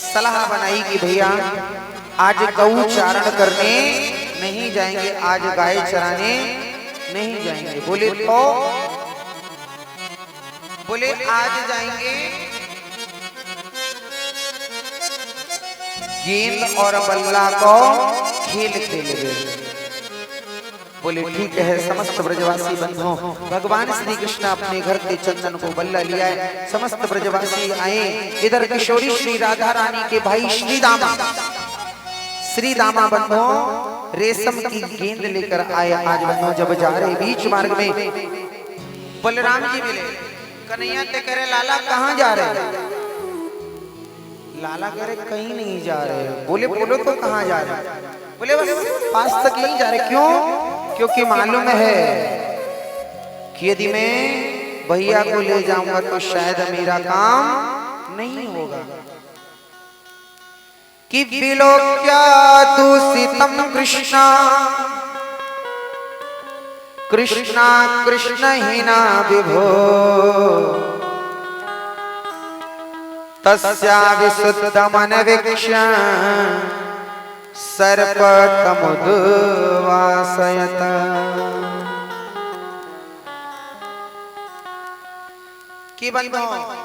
सलाह बनाई कि भैया आज गौ चारण करने नहीं जाएंगे, आज गाय चराने नहीं जाएंगे। बोले तो बोले आज जाएंगे गेंद और बल्ला को खेल खेलेंगे। बोले ठीक है। समस्त ब्रजवासी बंधुओं, भगवान श्री कृष्ण अपने घर के चंदन को बल्ला लिया है। समस्त ब्रजवासी आए। इधर किशोरी श्री राधा रानी के भाई श्री दामा बंधुओं रेशम की गेंद लेकर आए। आज बंधुओं जब जा रहे बीच मार्ग में बलराम जी मिले। कन्हैया ते करे लाला कहाँ जा रहे? लाला कह रहे कहीं नहीं जा रहे। बोले बोलो तो कहाँ जा रहे? बोले बस पास तक नहीं जा रहे। क्यों? क्योंकि मालूम है कि यदि मैं भैया को ले जाऊंगा तो शायद मेरा काम नहीं होगा। कि विलोक्या दूषितम कृष्णा कृष्णा कृष्ण हीना विभो तस्या विशुद्धमन वीक्ष्य सर्पतमुद्वासयत। बंधु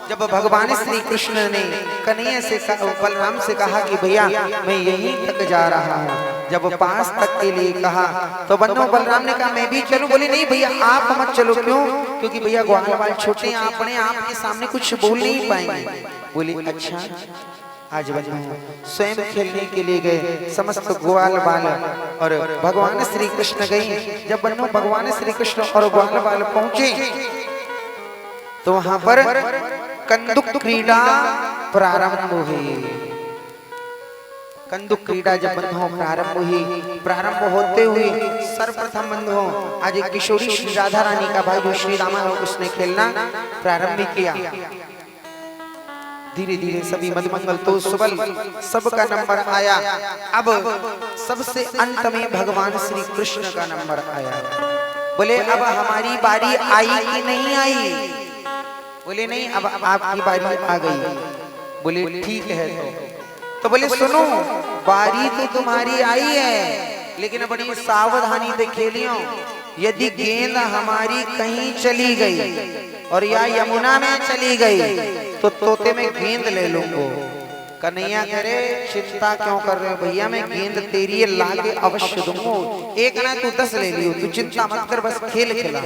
जब भगवान श्री कृष्ण ने कन्हैया से बलराम से कहा कि भैया मैं यहीं तक जा रहा हूँ, जब पास तक के लिए कहा तो बंधु बलराम ने कहा मैं भी चलूं। बोले नहीं भैया आप मत चलो, क्यों? क्योंकि भैया ग्वाल बाल छोटे हैं, अपने आपके सामने कुछ बोल नहीं पाएंगे। बोले अच्छा। आज बंधु स्वयं खेलने के लिए गए समस्त ग्वाल बाल और भगवान श्री कृष्ण गए। जब बंधु भगवान श्री कृष्ण और ग्वाल बाल पहुंचे तो वहां पर कंदुक क्रीड़ा प्रारंभ हुई। कंदुक क्रीड़ा जब बंधुओं प्रारंभ हुई, प्रारंभ होते हुए सर्वप्रथम बंधुओं आज एक किशोरी श्री राधा रानी का भाई जो श्री रामा है उसने खेलना प्रारंभ किया। धीरे धीरे सभी मधुमंगल तो सुबल सबका नंबर आया। अब सबसे अंत में भगवान श्री कृष्ण का नंबर आया। बोले अब हमारी बारी आई कि नहीं आई? बोले नहीं अब आपकी बारी आ गई। बोले ठीक है तो बोले सुनो बारी तो तुम्हारी आई है लेकिन बड़ी सावधानी से खेलियो। यदि गेंद हमारी कहीं चली गई और या यमुना में चली गई तो तोते में गेंद ले लूंगा। कन्हैया करे चिंता क्यों कर रहे हो भैया, मैं गेंद तेरी लाके अवश्य दूंगा, एक ना तू 10 ले लियो, तू चिंता मत कर, बस खेल खेला।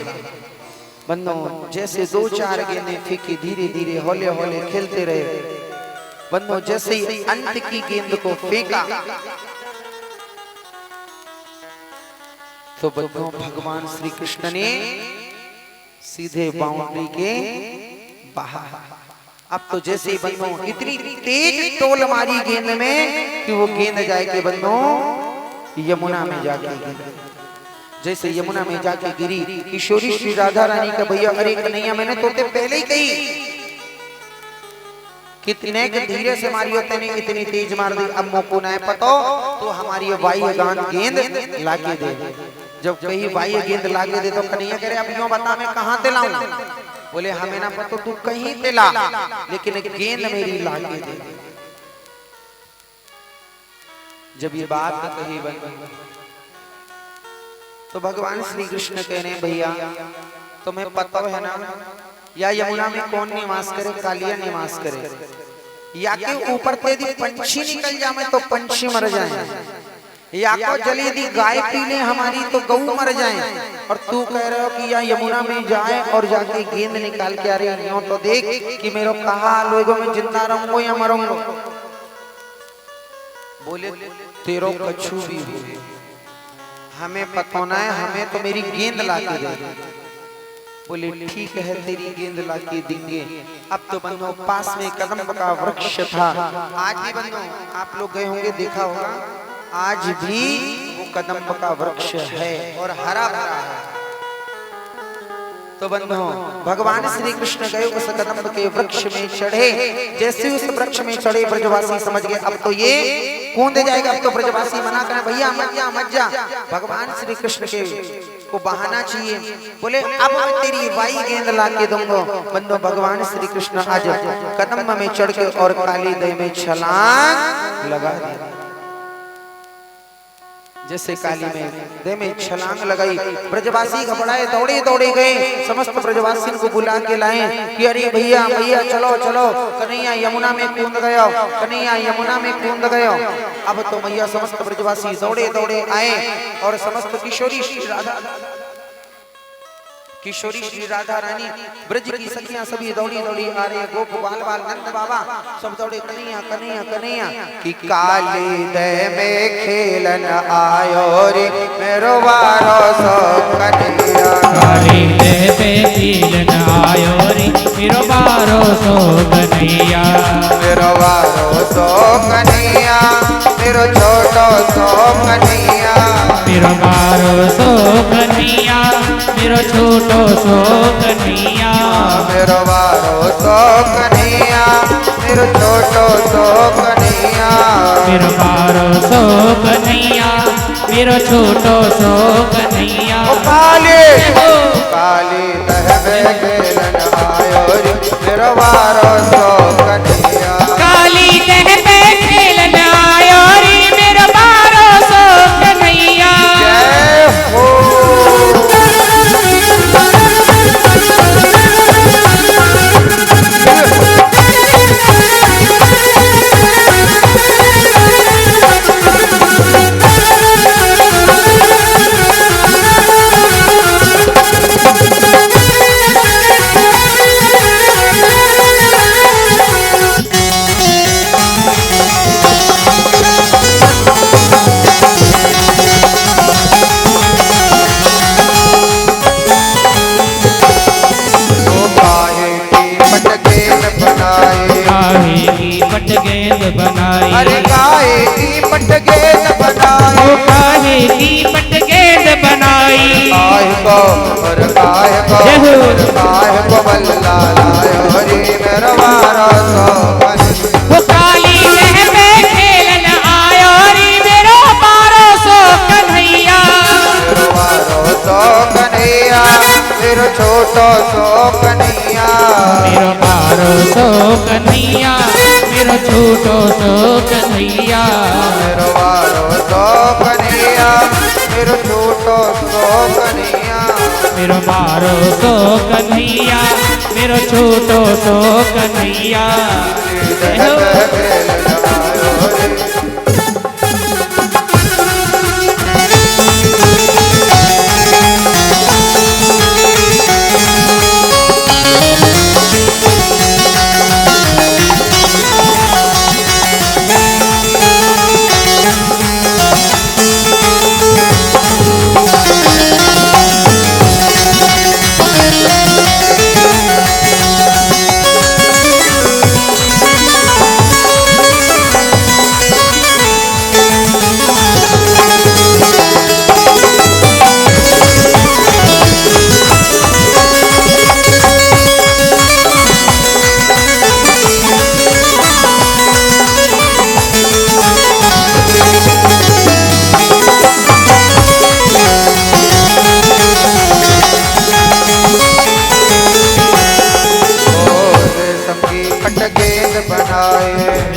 बंधु जैसे 2-4 गेंदें फेंकी, धीरे धीरे हौले हौले खेलते रहे। बंधु जैसे ही अंत की गेंद को फेंका तो बंधु भगवान श्री कृष्ण ने सीधे बाउंड्री के बाहर। अब तो जैसे ही बंधु इतनी तेज टोल मारी गेंद में कि वो गेंद जाए के बंधु यमुना में जाके गिरी। जैसे यमुना में जाके गिरी किशोरी श्री राधा रानी का भैया अरे कन्हैया मैंने तोते पहले ही कही कितने धीरे से मारी होते नहीं इतनी तेज मार दी। अब मोको न पतो तो हमारी बाह्य गांध गेंद लाके दे। जब कहीं बाह्य गेंद लाके दे तो कन्हैया करे अब यूं बता मैं कहाँ ते लाऊं? बोले हमें ना पतो तू कहीं ते ला लेकिन गेंद मेरी लाके दे। जब ये बात कही बंधु तो भगवान श्री कृष्ण कह रहे भैया तुम्हें पता है ना या यमुना में कौन निवास करे? कालिया निवास करे। या के ऊपर से यदि पंछी निकल जाए तो पंछी मर जाए, या को जल यदि गाय पी ले हमारी तो गऊ मर जाए। और तू कह रहे हो कि या यमुना में जाए और जाके गेंद निकाल के आ रही हो तो देख कि मेरे कहा लोगों में जिंदा रहूंगा या मरूंगा। बोले तेरो कछु भी हो हमें पता ना है, हमें तो मेरी गेंद लाके दे। बोले ठीक है तेरी गेंद लाके देंगे। अब तो बंधु पास में कदम्ब का वृक्ष था। आज भी बंधु आप लोग गए होंगे देखा होगा आज भी वो कदम्ब का वृक्ष है और हरा भरा है। तो बंधु भगवान श्री कृष्ण गए उस कदम्ब के वृक्ष में चढ़े। जैसे उस वृक्ष में चढ़े ब्रजवासी समझ गए अब तो ये कूद जाएगा। अब तो ब्रजवासी मना करें भैया मत जा मत जा, भगवान श्री कृष्ण के को बहाना चाहिए। बोले अब मैं तेरी वाई गेंद लाके दूंगा। बंधु भगवान श्री कृष्ण आज कदम्ब में चढ़ के और काली दही में छलांग लगा दी। जैसे काली में दे में छलांग लगाई ब्रजवासी घबराए दौड़े दौड़े गए। समस्त ब्रजवासियों को बुला के लाए कि अरे भैया भैया चलो चलो कन्हैया यमुना में कूद गयो, कन्हैया यमुना में कूद गयो। अब तो मैया समस्त ब्रजवासी दौड़े दौड़े आए और समस्त किशोरी श्री राधा रानी ब्रज की सखियां सभी दौड़ी दौड़ी आ रही है। गोप बाल बाल नंद बाबा सब दौड़े कन्हैया कन्हैया कन्हैया कि काली दह में खेलन आयो रे मेरो वारो सो कन्हैया। काली दह में खेलन आयो रे मेरो वारो सो कन्हैया। मेरो वारो सो कन्हैया मेरो छोटो सो कन्हैया। मेरो वारो सो कन्हैया मेरो छोटो सो कन्हैया। मेरो वारो सो कन्हैया मेरो छोटो सो कन्हैया। मेरो वारो सो कन्हैया मेरो छोटो सो कन्हैया। काली दह में खेलन आयो रे मेरो वारो सो कन्हैया। काली दह में खेलन आयो रे मेरो वारो सो कन्हैया। जय हो बनाए, काहे की पट गेंद बनाई, अरे काहे की पट गेंद बनाए, ओ काहे की पट गेंद बनाई, काहे को और काहे को और काहे को बल्ला लायो रे मेरा वारो सोकन, वो काली लह पे खेलन आयो रे मेरो मारो सो कन्हैया, मेरा वारो सोकनैया, मेरा छोटो सोकनैया, मेरो मारो सो कन्हैया, मेरो छोटो सो कन्हैया, मेरा वारो सोकनैया, मेरा छोटो सोकनैया, मेरो मारो सो कन्हैया, मेरो छोटो सो कन्हैया। जय हो।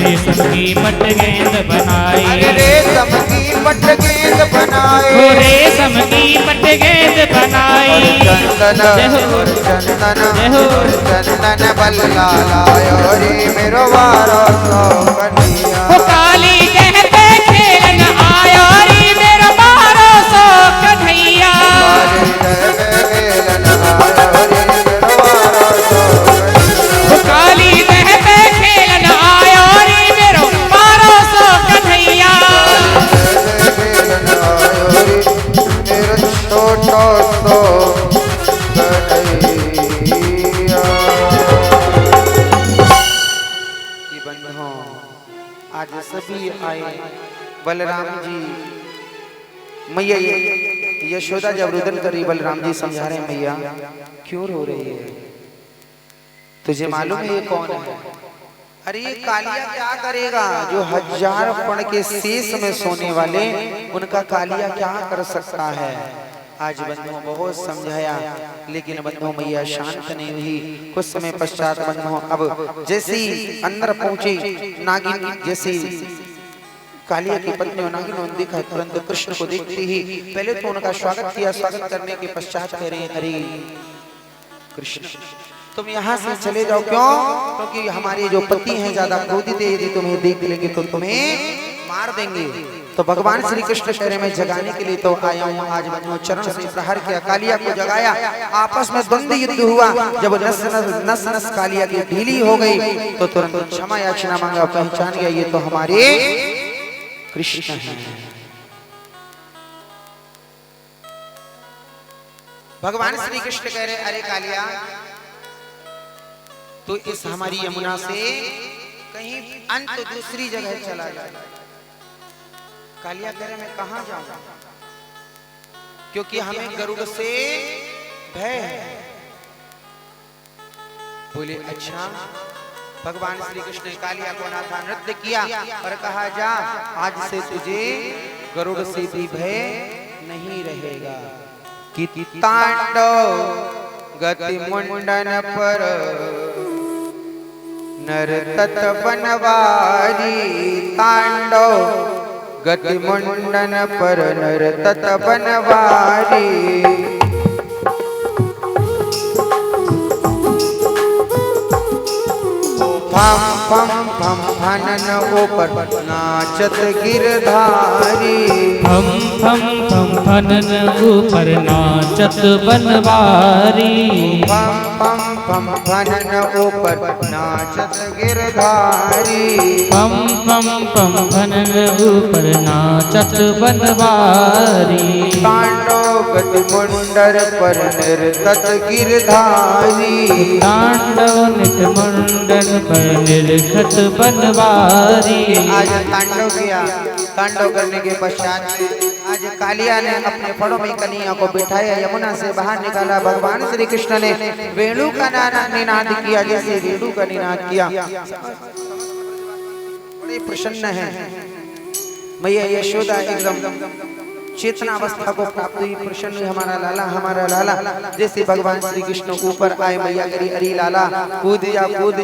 रेशम की पट गेंद बनाए, अरे रेशम की पट गेंद बनाए, ओ रेशम की पट गेंद बनाई, चंदन और चंदन और चंदन बल्ला लायो रे मेरो वारो सोकनिया, ओ काली लह पे खेलन आयो रे मेरो मारो सो कन्हैया, ओ काली लह पे खेलन आयो रे मेरो मारो सो कन्हैया, मेरो छोटो सो कन्हैया। कि बंधुओं आज सभी आए बलराम जी, मैया यशोदा जब रुदन करी बलराम जी समझा रहे मैया क्यों रो रही है, तुझे मालूम है ये कौन है? अरे ये कालिया क्या करेगा, जो 1000 फण के शेष में सोने वाले उनका कालिया क्या कर सकता है। आज बंधुओं बहुत समझाया लेकिन बंधुओं मैया शांत नहीं हुई। कुछ समय पश्चात बंधुओं अब जैसे ही अंदर पहुंचे नागिन, जैसे कालिया की पत्नी नागिन ने देखा तुरंत कृष्ण को देखते ही पहले तो उनका स्वागत किया, स्वागत करने के पश्चात कह रहे अरे कृष्ण तुम यहाँ से चले जाओ, क्यों? क्योंकि हमारे जो पति हैं ज्यादा क्रोधित है, यदि तुम्हें देख लेंगे तो तुम्हें मार देंगे। तो भगवान श्री कृष्ण शहर में जगाने के लिए तो आया हूँ। आज बंधुओं चरण से प्रहार किया, कालिया को जगाया, आपस में द्वंद्व युद्ध हुआ। जब नस नस कालिया की ढीली हो गई तो तुरंत क्षमा याचना मांगा, पहचान गया ये तो हमारे कृष्ण हैं। भगवान श्री कृष्ण कह रहे अरे कालिया तो इस हमारी यमुना से कहीं अंत दूसरी जगह चला जाए। कालिया कह रहे मैं कहां जाऊं, क्योंकि हमें गरुड़ से भय है। बोले अच्छा। भगवान श्री कृष्ण ने कालिया को नाथा नृत्य किया और कहा जा आज से तुझे गरुड़ से भी भय नहीं रहेगा। कि तांडव गति मुंडन पर नर्तत बनवारी, तांडव गति मुंडन पर नर्तत बनवारी। फम फम फम फनन ऊपर नाचत गिरधारी, फम फम फम फनन ऊपर नाचत बनवारी, फम फम पम भनन ऊपर नाचत गिरधारी। पम पम पम भनन ऊपर नाचत बनवारी। तांडव गति मुंडर पर निर्तत गिरधारी। तांडव नित मुंडन पर निर्घत बनवारी। आज तांडव किया। तांडव करने के पश्चात आज कालिया ने अपने फड़ों में कन्हैया को बिठाया, यमुना से बाहर निकाला। भगवान श्री कृष्ण ने वेणु का निनाद किया। जैसे वेणु का निनाद किया बड़े प्रसन्न है। मैया यशोदा एकदम चेतनावस्था को प्राप्त हुई, प्रसन्न हुई। हमारा लाला जैसे भगवान श्री कृष्ण ऊपर आए, मैया करी अरे लाला कूद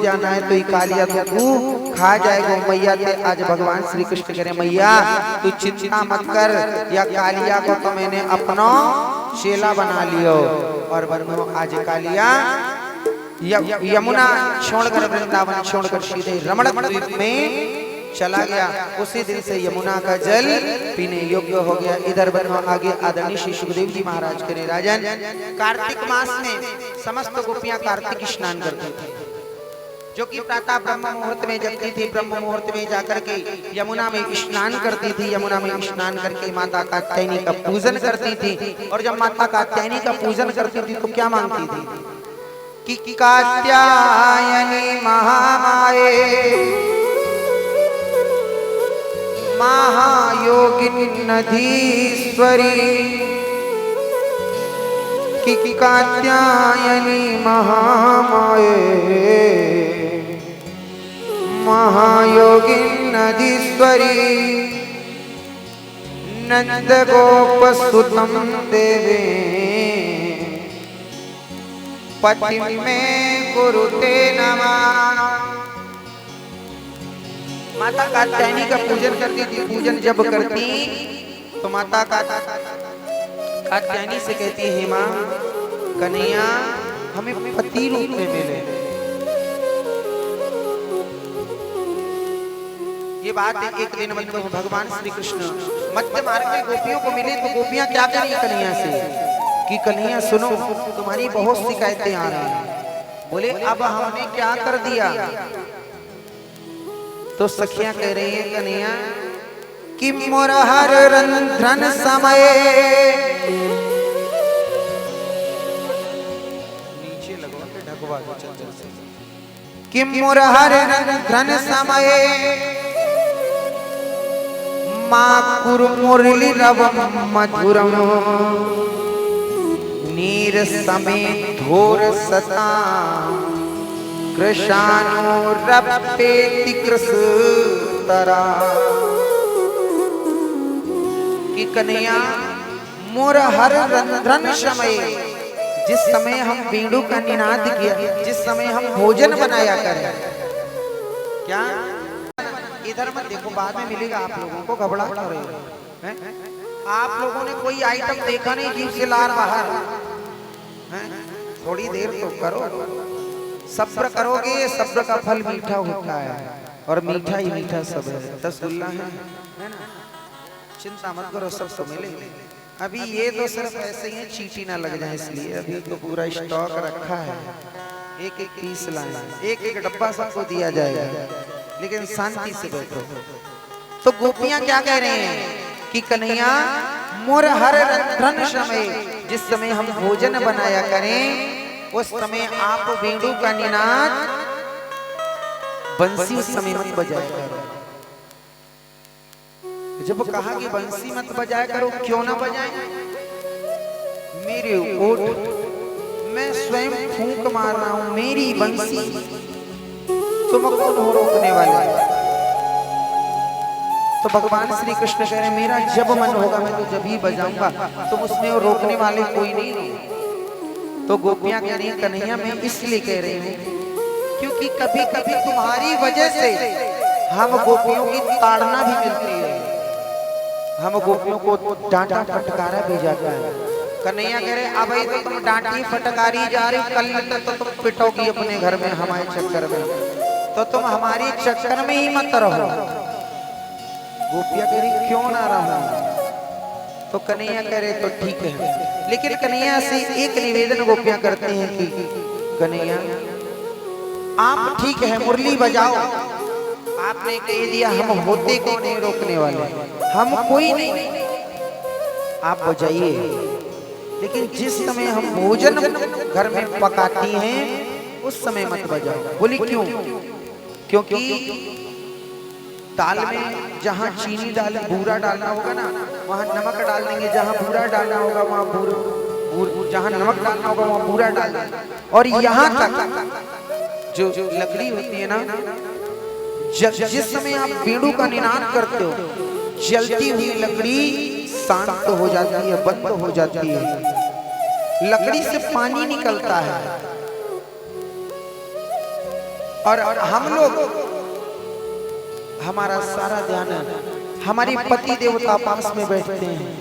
जाना है तो कालिया तो तू खा जाएगा मैया ते। आज भगवान श्री कृष्ण करे मैया तू चिंता मत कर, या कालिया को तो मैंने अपना चेला बना लियो। और बनो आज कालिया यमुना छोड़कर, वृंदावन छोड़कर सीधे रमण द्वीप में चला गया। उसी दिन से यमुना का जल पीने योग्य हो गया। इधर बनो आगे आदरणीय श्री सुखदेव जी महाराज करे राजन, कार्तिक मास में समस्त गोपियां कार्तिक स्नान करती थी, जो कि प्रातः ब्रह्म मुहूर्त में जगती थी। ब्रह्म मुहूर्त में जाकर के यमुना में स्नान करती थी। यमुना में स्नान करके माता कात्यायनी का पूजन करती थी। और जब माता कात्यायनी का पूजन करती थी तो क्या मांगती थी कि कात्यायनी महामाये महायोगिनधीश्वरी। कि कात्यायनी महामाये महायोगिनधीश्वरी। नंद गोप सुतम देवे पति में गुरुते नमः। माता कात्यायनी का पूजन करती थी। पूजन जब करती तो माता कात्यायनी से कहती है माँ कन्हैया हमें पति रूप में मिले। ये बात एक दिन मतलब भगवान श्री कृष्ण मध्य मार्ग में गोपियों को मिले तो गोपियां क्या करेंगी कन्हैया से कि कन्हैया सुनो तुम्हारी बहुत शिकायतें आ रही हैं। बोले अब हमने क्या कर दिया? तो सखियां कह रही हैं कन्हैया कि मोर हर रंध्रन समय नीचे लगवा के ढकवा दो चंचल से कि मोर हर रंध्रन समय माँ कुरु मुरली रव मधुरम नीर समेत धोर सता कृशानुरपेति कृष्णतरा। कि कन्हैया मोर हर रंध्रन समय, जिस समय हम वेणु का निनाद किया, जिस समय हम भोजन बनाया करें। क्या इधर मत देखो, बाद में मिलेगा आप लोगों को, घबराहट हो रही है। आप लोगों ने कोई आइटम देखा नहीं जीभ से लार बाहर है? थोड़ी देर तो करो, सब्र करोगे सब्र का फल मीठा होता है और मीठा ही मीठा सब है। रसगुल्ला है ना, चिंता मत करो सब तो मिलेंगे। अभी ये तो सिर्फ ऐसे ही चीटी ना लग जाए इसलिए अभी तो पूरा स्टॉक रखा है। एक एक पीस लाए, एक एक डब्बा सबको दिया जाएगा, लेकिन शांति से बैठो। तो गोपियां क्या कह रहे हैं कि कन्हैया मोर हर रंध्रन समय, जिस समय हम भोजन बनाया करें उस समय आप वेणु का निनाद बंसी उस समय मत बजाया करो। जब कहा कि बंसी मत बजाया करो, क्यों ना बजाए? मेरे ओठ मैं स्वयं फूंक मार रहा हूं, मेरी बंसी, तुम कौन हो रोकने वाले? तो भगवान श्री कृष्ण कह रहे मेरा जब मन होगा मैं तो जब ही बजाऊंगा, तुम उसमें रोकने वाले कोई नहीं हो। तो गोपियां कह रही हैं कन्हैया मैं इसलिए कह रही हूँ क्योंकि कभी कभी तुम्हारी वजह से हम गोपियों की ताड़ना भी मिलती है, हम गोपियों को डांटा फटकारा भी जाता है। कन्हैया कह रहे अब तो तुम डांटी फटकारी जा रही, कल तक तो तुम पिटोगी अपने घर में हमारे चक्कर में, तो तुम हमारी चक्कर में ही मत रहो। गोपियां कह रही क्यों ना रहो? तो कन्हैया कह रहे तो ठीक है, लेकिन कन्हैया से एक निवेदन गोपियां करते हैं कि कन्हैया आप ठीक है, मुरली बजाओ। आपने कह दिया, हम होते कौन है रोकने वाले, हम कोई नहीं, आप बजाइए। लेकिन जिस समय हम भोजन घर में पकाती हैं उस समय मत बजाओ। बोली क्यों? क्योंकि दाल में जहाँ चीनी डाल बूरा डालना होगा ना, वहाँ नमक डाल देंगे, जहाँ बूरा डालना होगा वहाँ जहाँ नमक डालना होगा वहाँ बूरा डाल देंगे। और यहाँ तक जो लकड़ी होती है ना, जिस समय आप बेड़ू का निनाद करते हो, जलती हुई लकड़ी शांत हो जाती है, बंद हो जाती है, लकड़ी से पानी निकलता है। और हम लोग, हमारा सारा ध्यान हमारे पति देवता पास में बैठते हैं,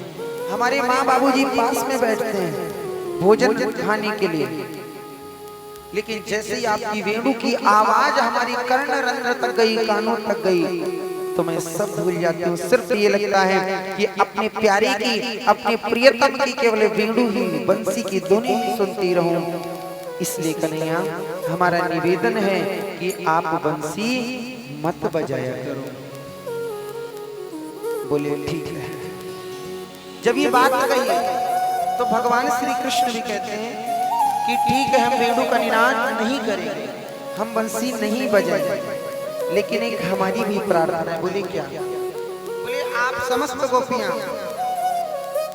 हमारे माँ बाबूजी पास में बैठते हैं भोजन खाने के लिए। लेकिन जैसे ही आपकी वेणु की आवाज हमारी कर्ण रंध्र तक गई, कानों तक गई, तो मैं सब भूल जाती हूँ। सिर्फ ये लगता है कि अपने प्यारे की, अपने प्रियतम की केवल वेणु ही, बंसी की धुनी ही सुनती रहूं। इसलिए कन्हैया हमारा निवेदन है कि आप बंसी मत बजाया करो। बोले ठीक है। जब ये बात कही तो भगवान श्री कृष्ण भी कहते हैं कि ठीक है, हम वेणु का निनाद नहीं करेंगे, हम बंसी नहीं बजाएंगे, लेकिन एक हमारी भी प्रार्थना है। बोले क्या? बोले आप समस्त गोपियां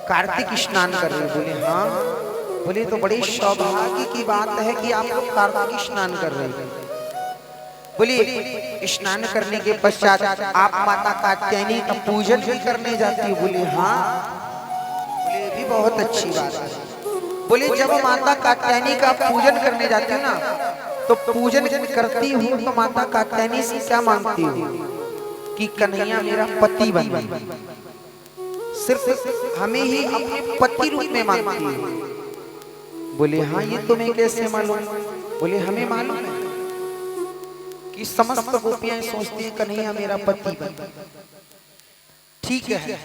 कार्तिक स्नान कर रहे हैं। बोले हाँ। बोले तो बड़े सौभाग्य की बात है कि आप लोग कार्तिक स्नान कर रहे हैं। बोले स्नान करने के पश्चात आप माता कात्यायनी का पूजन भी करने जाती हो। बोले हाँ। बोले भी बहुत अच्छी बात है। बोले जब माता कात्यायनी का पूजन करने जाती हो ना, तो पूजन करती हूँ तो माता कात्यायनी से क्या मांगती हूँ? कि कन्हैया मेरा पति बन। सिर्फ हमें ही अपने पति रूप में मांगती हूँ। बोले हाँ, ये तुम्हें कैसे मालूम? बोले हमें मालूम है कि समस्त गोपियां सोचती हैं कन्हैया मेरा पति बन। ठीक है,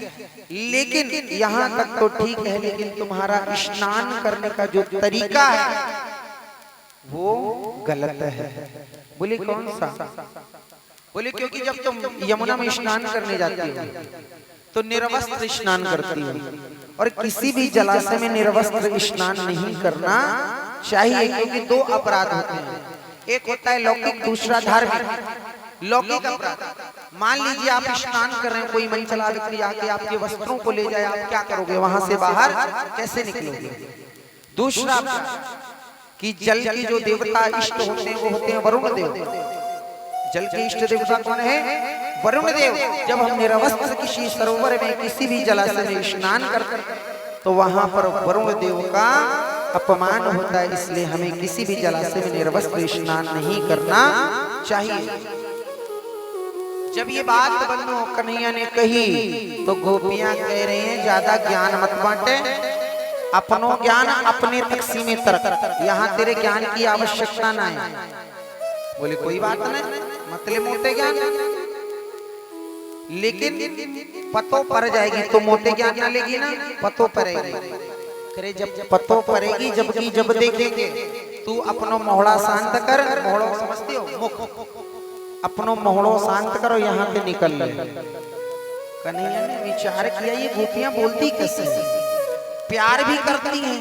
लेकिन यहाँ तक तो ठीक है, लेकिन तुम्हारा स्नान करने का जो तरीका है वो गलत है। बोले कौन सा? बोले क्योंकि जब तुम यमुना में स्नान करने जाती हो तो निर्वस्त्र स्नान करती हो, और किसी भी जलाशय में निर्वस्त्र स्नान नहीं करना चाहिए, क्योंकि दो अपराध होते हैं। एक होता है लौकिक, दूसरा धार्मिक। लौकिक अपराध, मान लीजिए आप स्नान कर रहे हैं, कोई मन चला व्यक्ति आके आपके वस्त्रों को ले जाए, आप क्या करोगे? वहां से बाहर कैसे निकलोगे? दूसरा कि जल के जो देवता इष्ट होते हैं वो होते हैं वरुण देव। जल के इष्ट देवता कौन है? वरुण देव। जब हम निरवस्त्र किसी सरोवर में, किसी भी जलाशय में स्नान करते तो वहां पर वरुण देव का अपमान होता है, इसलिए हमें किसी भी जलाशय में निर्वस्त्र स्नान नहीं करना चाहिए। जब ये बात बन्नो कन्हैया ने कही तो गोपियां कह रही हैं ज्यादा ज्ञान मत बांटे, अपनो ज्ञान अपने तक सीमित रख, यहाँ तेरे ज्ञान की आवश्यकता ना है। बोले कोई बात नहीं, मतलब मोटे ज्ञान, लेकिन पतो पर जाएगी तो मोटे ज्ञान ना लेगी ना, पतो पड़ेगी। करे जब पतो पड़ेगी, जबकि जब देखेंगे तू अपनो मोहड़ा शांत कर। मोहड़ो समझती हो? मुख। अपनो मोहड़ो शांत करो, यहाँ से निकल ले। कन्हैया ने विचार किया ये गोपियां बोलती कैसे? प्यार भी करती हैं,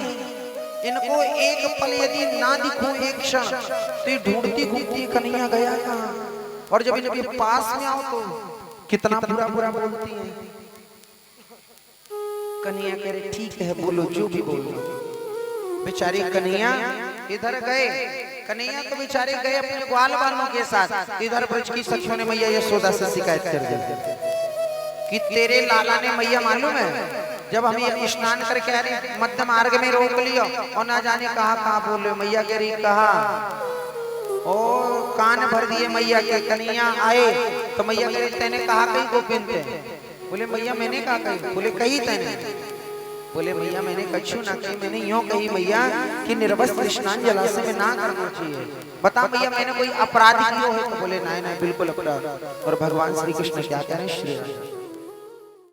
इनको एक पल यदि ना दिखूं एक क्षण तो ये ढूंढती घूमती कन्हैया गया कहाँ। और जब इनके पास में आओ तो कितना बुरा बुरा बोलती हैं। कन्हैया कह रहे ठीक है बोलो, जो भी बोलो। बेचारी कन्हैया इधर गए, कन्हैया तो बेचारे गए अपने ग्वाल वालों के साथ। इधर ब्रज की सखियों ने मैया यशोदा से शिकायत कर दी कि तेरे लाला ने मैया मालूम है जब हम ये स्नान करके आ रहे मध्य मार्ग में रोक लियो और ना जाने कहाँ बोल रहे। मैया कह रही कहा और कान भर दिए मैया के। कन्हैया आए तो मैया कह रही तेने कहा कहीं गोपिन थे? बोले मैया मैंने कहा कही। बोले कही तेने? बोले मैया मैंने कछु ना कही, मैंने यूं कही मैया कि निर्वस्त्र स्नान जलाशय में ना करना चाहिए। बता मैया मैंने कोई अपराध किया है? तो बोले नहीं नहीं बिल्कुल अपराध। और भगवान श्री कृष्ण क्या कह रहे हैं? श्री